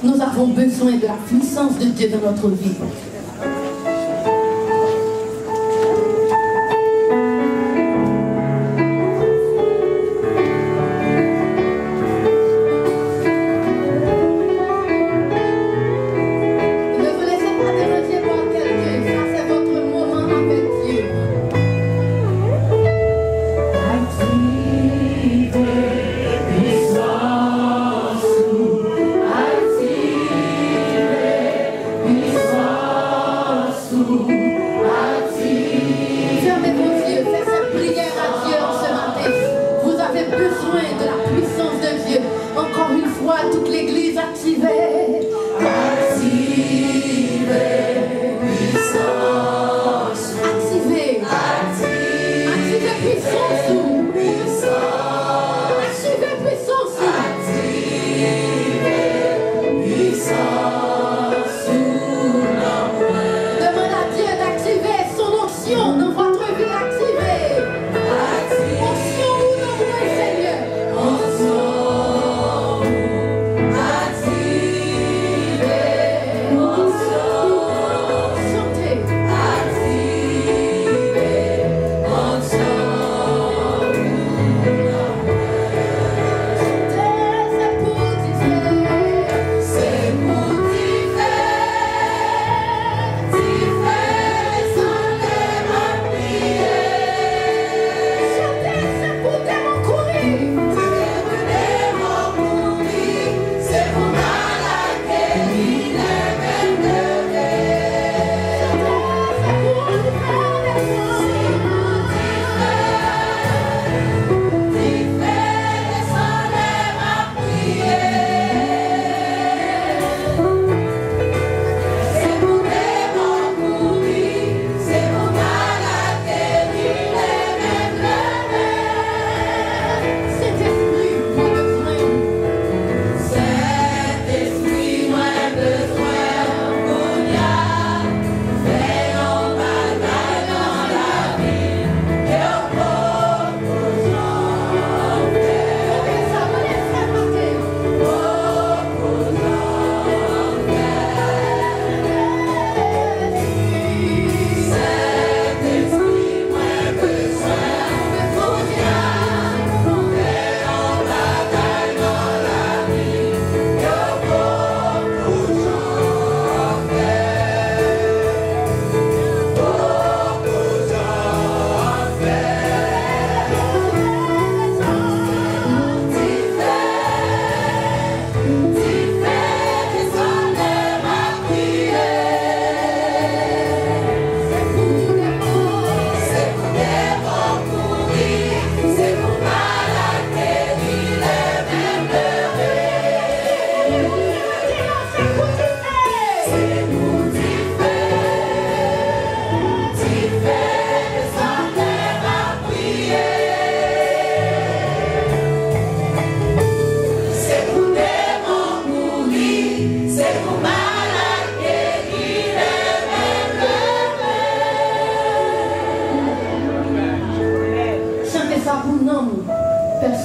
Speaker 3: Nous avons besoin de la puissance de Dieu dans notre vie.
Speaker 5: Seigneur.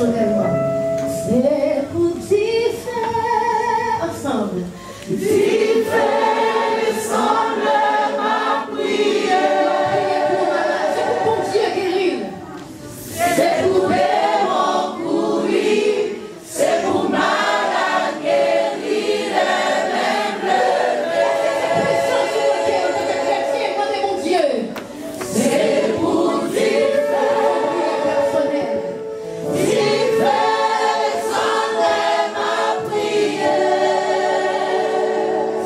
Speaker 3: personnellement. C'est pour t'y faire ensemble. T'y faire ensemble ma prière. C'est pour bon Dieu guérir. C'est pour démon courir. C'est pour malade guérir. Les mêmes lever. C'est mon Dieu. C'est pour t'y faire personnel. T'y faire ensemble ma prière.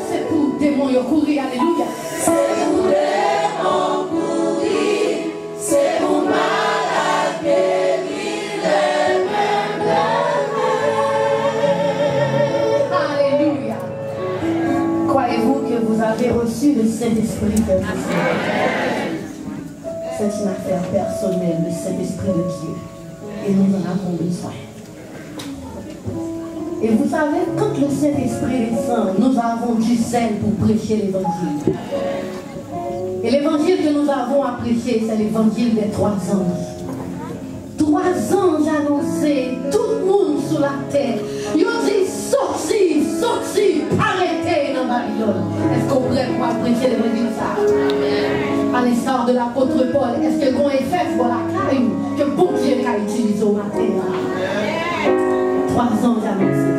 Speaker 3: C'est pour démon yo courir, alléluia. C'est pour démon courir, c'est pour malade guérir, les mêmes lever. Alléluia. Croyez-vous que vous avez reçu le Saint-Esprit de Dieu? C'est une affaire personnelle, le Saint-Esprit de Dieu. Et nous en avons besoin. Et vous savez, quand le Saint-Esprit descend, nous avons du zèle pour prêcher l'évangile. Et l'évangile que nous avons à prêcher, c'est l'évangile des 3 anges. 3 anges annoncés, tout le monde sur la terre. Ils ont dit, sorti, sorti, arrêtez dans Babylone. Est-ce qu'on pourrait pouvoir prêcher l'évangile ça? À l'instar de l'apôtre Paul, est-ce que qu'on effet pour la caille que bon Dieu a utilisé au matin? 3 anges annoncés.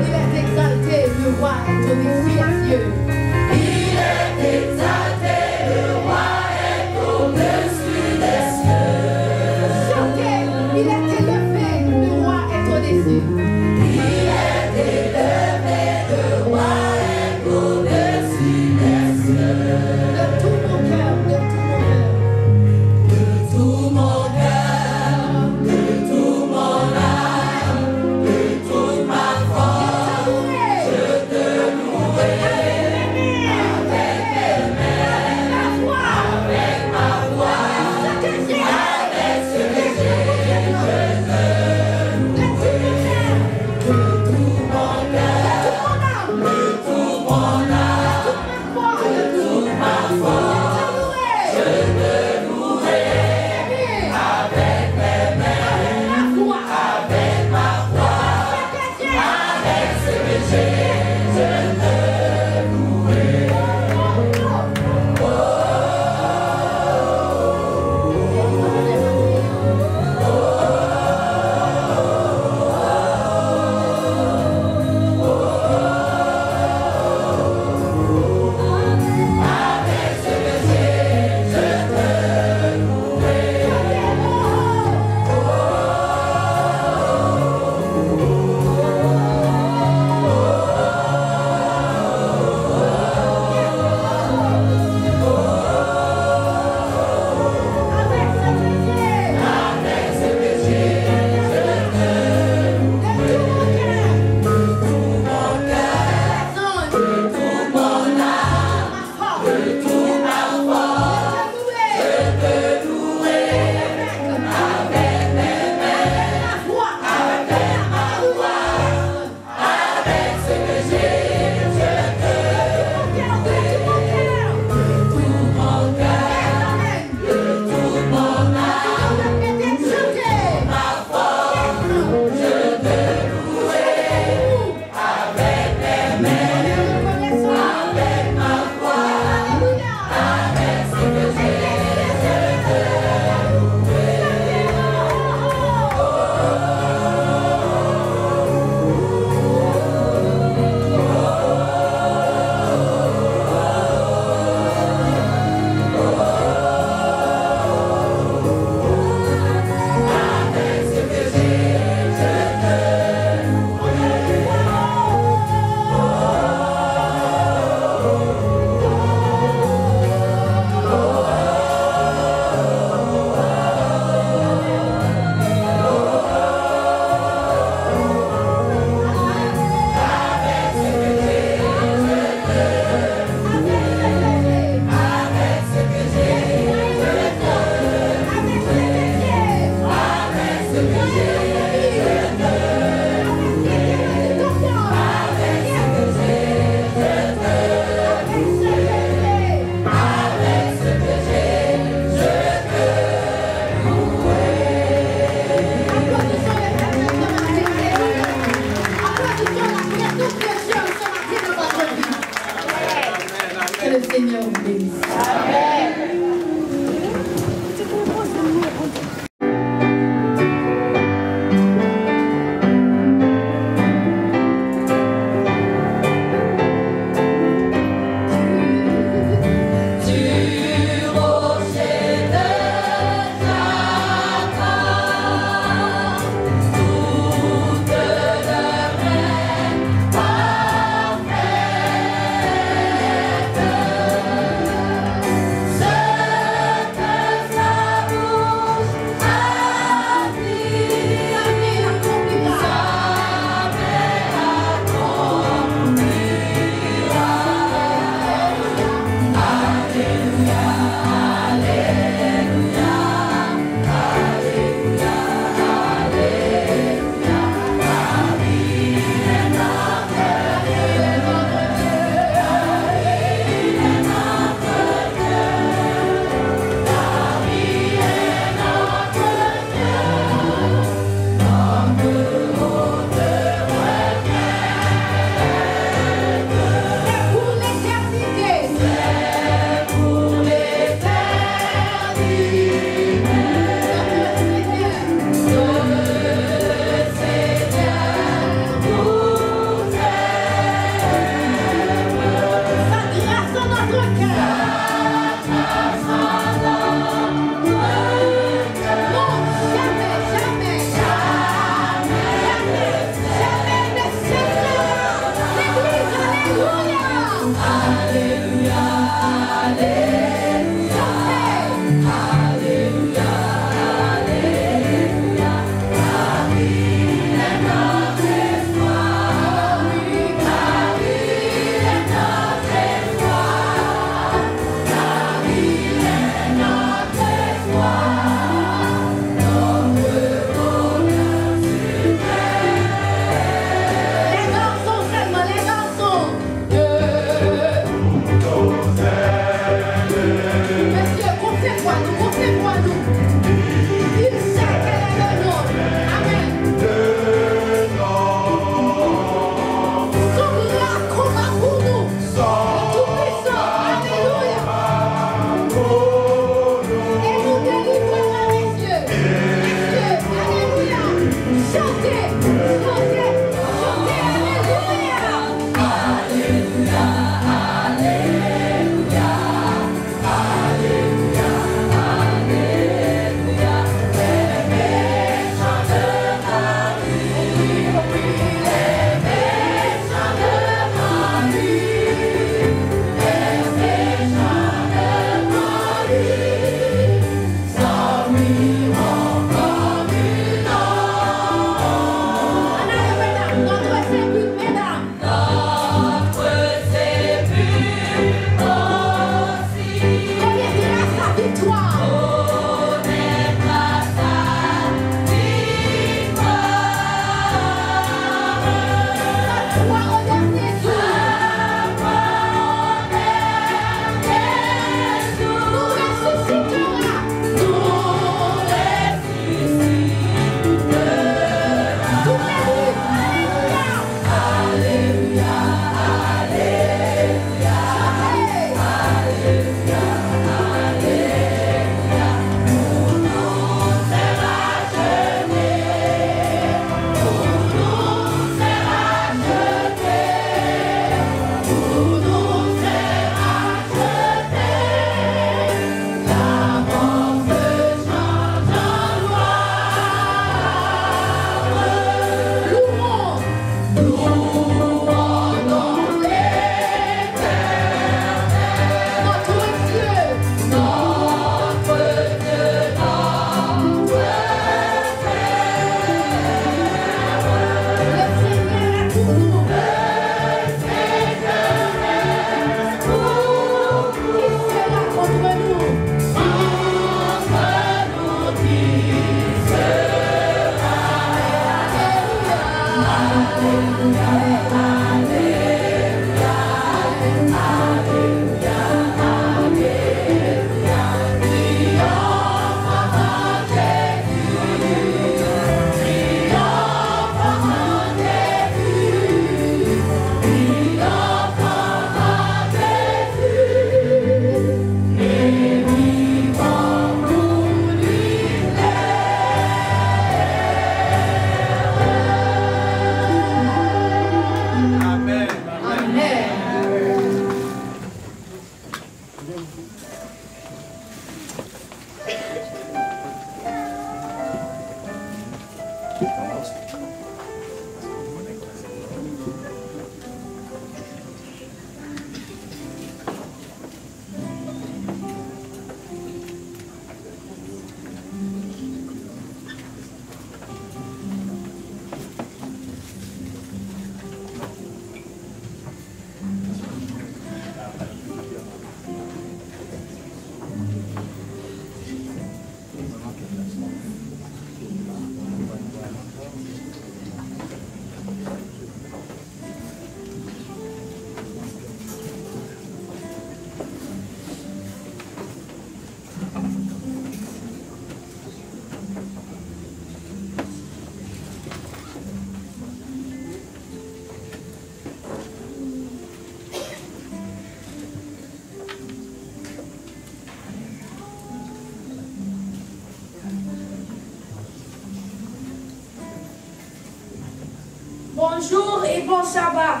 Speaker 5: Bonjour et bon sabbat.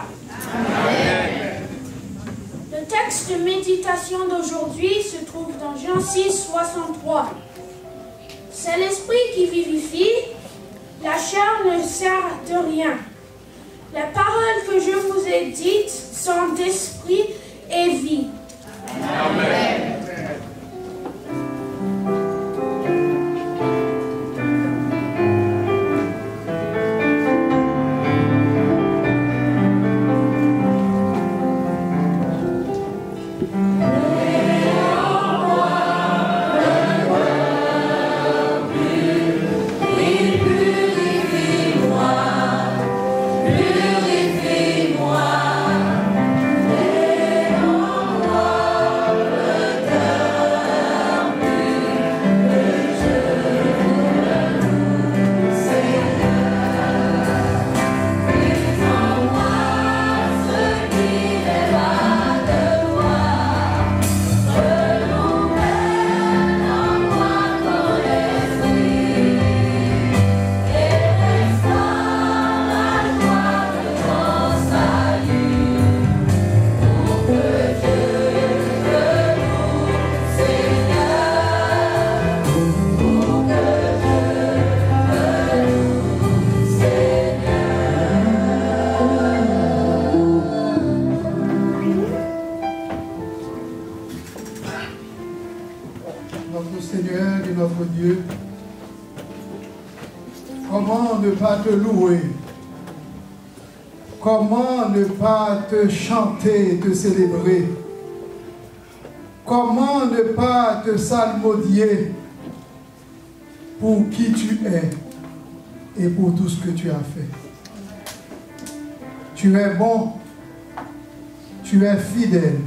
Speaker 5: Amen. Le texte de méditation d'aujourd'hui se trouve dans Jean 6, 63. C'est l'esprit qui vivifie, la chair ne sert de rien. Les paroles que je vous ai dites sont d'esprit et vie. Amen.
Speaker 6: Te louer, comment ne pas te chanter, te célébrer, comment ne pas te salmodier pour qui tu es et pour tout ce que tu as fait. Tu es bon, tu es fidèle,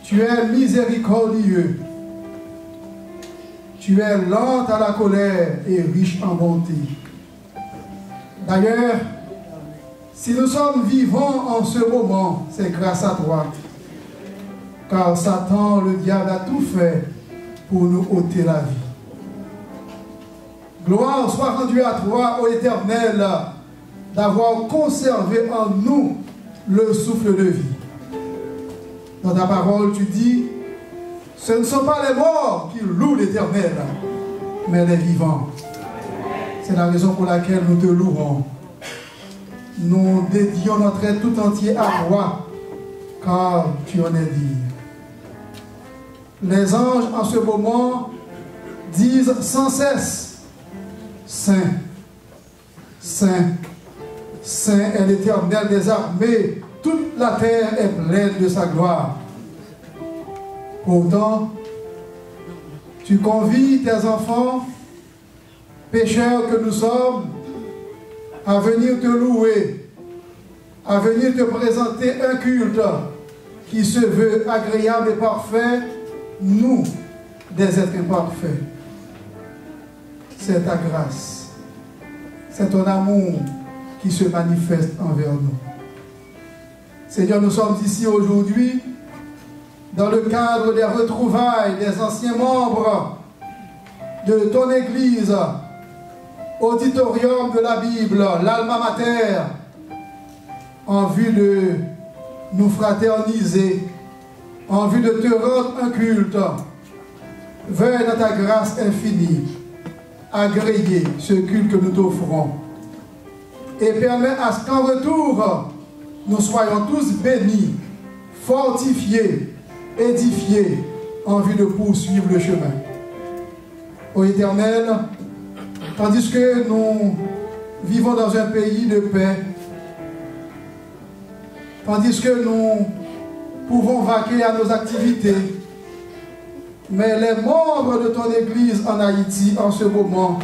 Speaker 6: tu es miséricordieux, tu es lent à la colère et riche en bonté. D'ailleurs, si nous sommes vivants en ce moment, c'est grâce à toi. Car Satan, le diable, a tout fait pour nous ôter la vie. Gloire soit rendue à toi, ô Éternel, d'avoir conservé en nous le souffle de vie. Dans ta parole, tu dis, ce ne sont pas les morts qui louent l'Éternel, mais les vivants. C'est la raison pour laquelle nous te louons. Nous dédions notre être tout entier à toi, car tu en es digne. Les anges, en ce moment, disent sans cesse, Saint, Saint, Saint est l'Éternel des armées, toute la terre est pleine de sa gloire. Pourtant, tu convies tes enfants, pécheurs que nous sommes, à venir te louer, à venir te présenter un culte qui se veut agréable et parfait, nous, des êtres imparfaits. C'est ta grâce, c'est ton amour qui se manifeste envers nous. Seigneur, nous sommes ici aujourd'hui dans le cadre des retrouvailles des anciens membres de ton Église, auditorium de la Bible, l'Alma Mater, en vue de nous fraterniser, en vue de te rendre un culte. Veuille dans ta grâce infinie agréer ce culte que nous t'offrons et permets à ce qu'en retour, nous soyons tous bénis, fortifiés, édifiés en vue de poursuivre le chemin. Ô Éternel, tandis que nous vivons dans un pays de paix, tandis que nous pouvons vaquer à nos activités, mais les membres de ton Église en Haïti, en ce moment,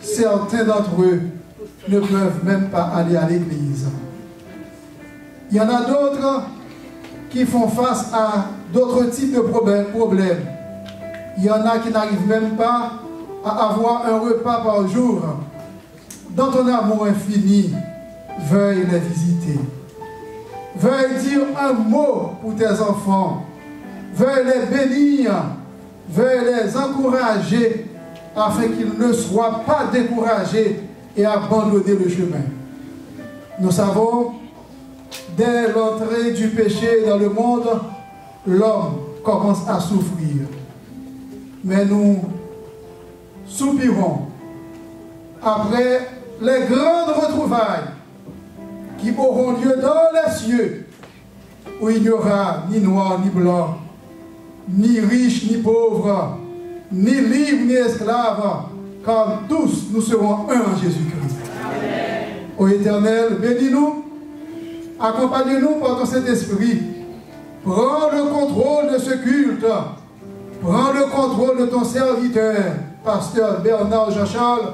Speaker 6: certains d'entre eux ne peuvent même pas aller à l'Église. Il y en a d'autres qui font face à d'autres types de problèmes. Il y en a qui n'arrivent même pas à avoir un repas par jour. Dans ton amour infini, veuille les visiter. Veuille dire un mot pour tes enfants. Veuille les bénir. Veuille les encourager afin qu'ils ne soient pas découragés et abandonner le chemin. Nous savons, dès l'entrée du péché dans le monde, l'homme commence à souffrir. Mais nous soupirons après les grandes retrouvailles qui auront lieu dans les cieux, où il n'y aura ni noir ni blanc, ni riche ni pauvre, ni libre ni esclave, car tous nous serons un en Jésus-Christ. Ô Éternel, bénis-nous, accompagne-nous par ton Saint-Esprit. Prends le contrôle de ce culte. Prends le contrôle de ton serviteur, pasteur Bernard Jean-Charles,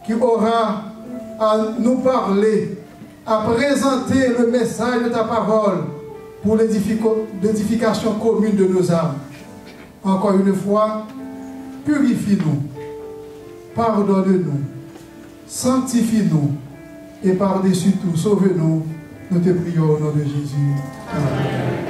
Speaker 6: qui aura à nous parler, à présenter le message de ta parole pour l'édification commune de nos âmes. Encore une fois, purifie-nous, pardonne-nous, sanctifie-nous et par-dessus tout, sauve-nous. Nous te prions au nom de Jésus. Amen.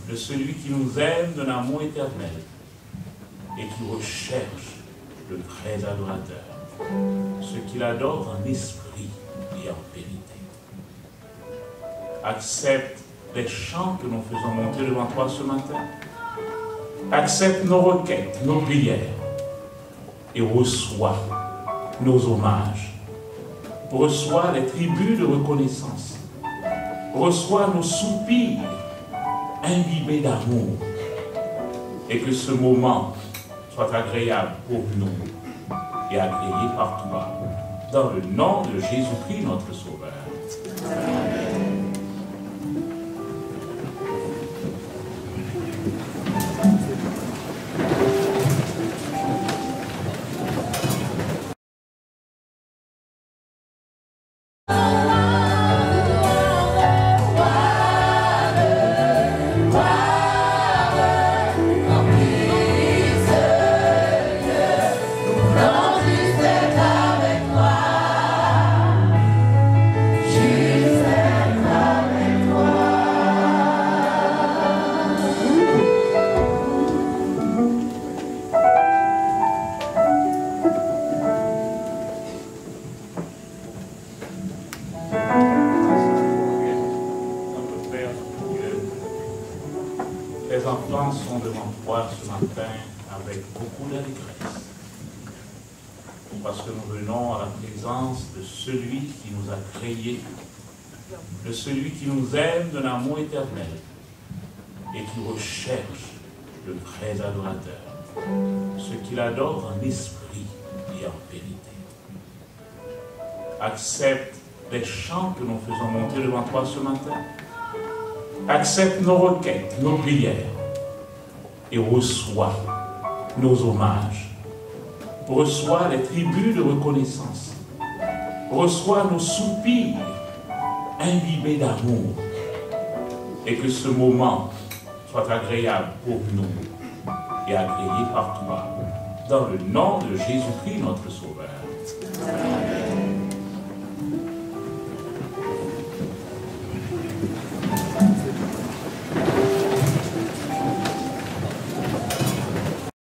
Speaker 1: De celui qui nous aime d'un amour éternel et qui recherche le vrai adorateur, ce qu'il adore en esprit et en vérité. Accepte les chants que nous faisons monter devant toi ce matin. Accepte nos requêtes, nos prières et reçois nos hommages. Reçois les tribus de reconnaissance. Reçois nos soupirs imbibés d'amour et que ce moment soit agréable pour nous et agréé par toi. Dans le nom de Jésus-Christ, notre Sauveur. Amen.
Speaker 7: Jesus.
Speaker 1: avec beaucoup d'allégresse. Parce que nous venons à la présence de celui qui nous a créés, de celui qui nous aime d'un amour éternel et qui recherche de vrais adorateurs, ceux qui l'adorent en esprit et en vérité. Accepte les chants que nous faisons monter devant toi ce matin. Accepte nos requêtes, nos prières et reçois nos hommages. Reçois les tribus de reconnaissance. Reçois nos soupirs imbibés d'amour. Et que ce moment soit agréable pour nous et agréé par toi. Dans le nom de Jésus-Christ, notre Sauveur. Amen.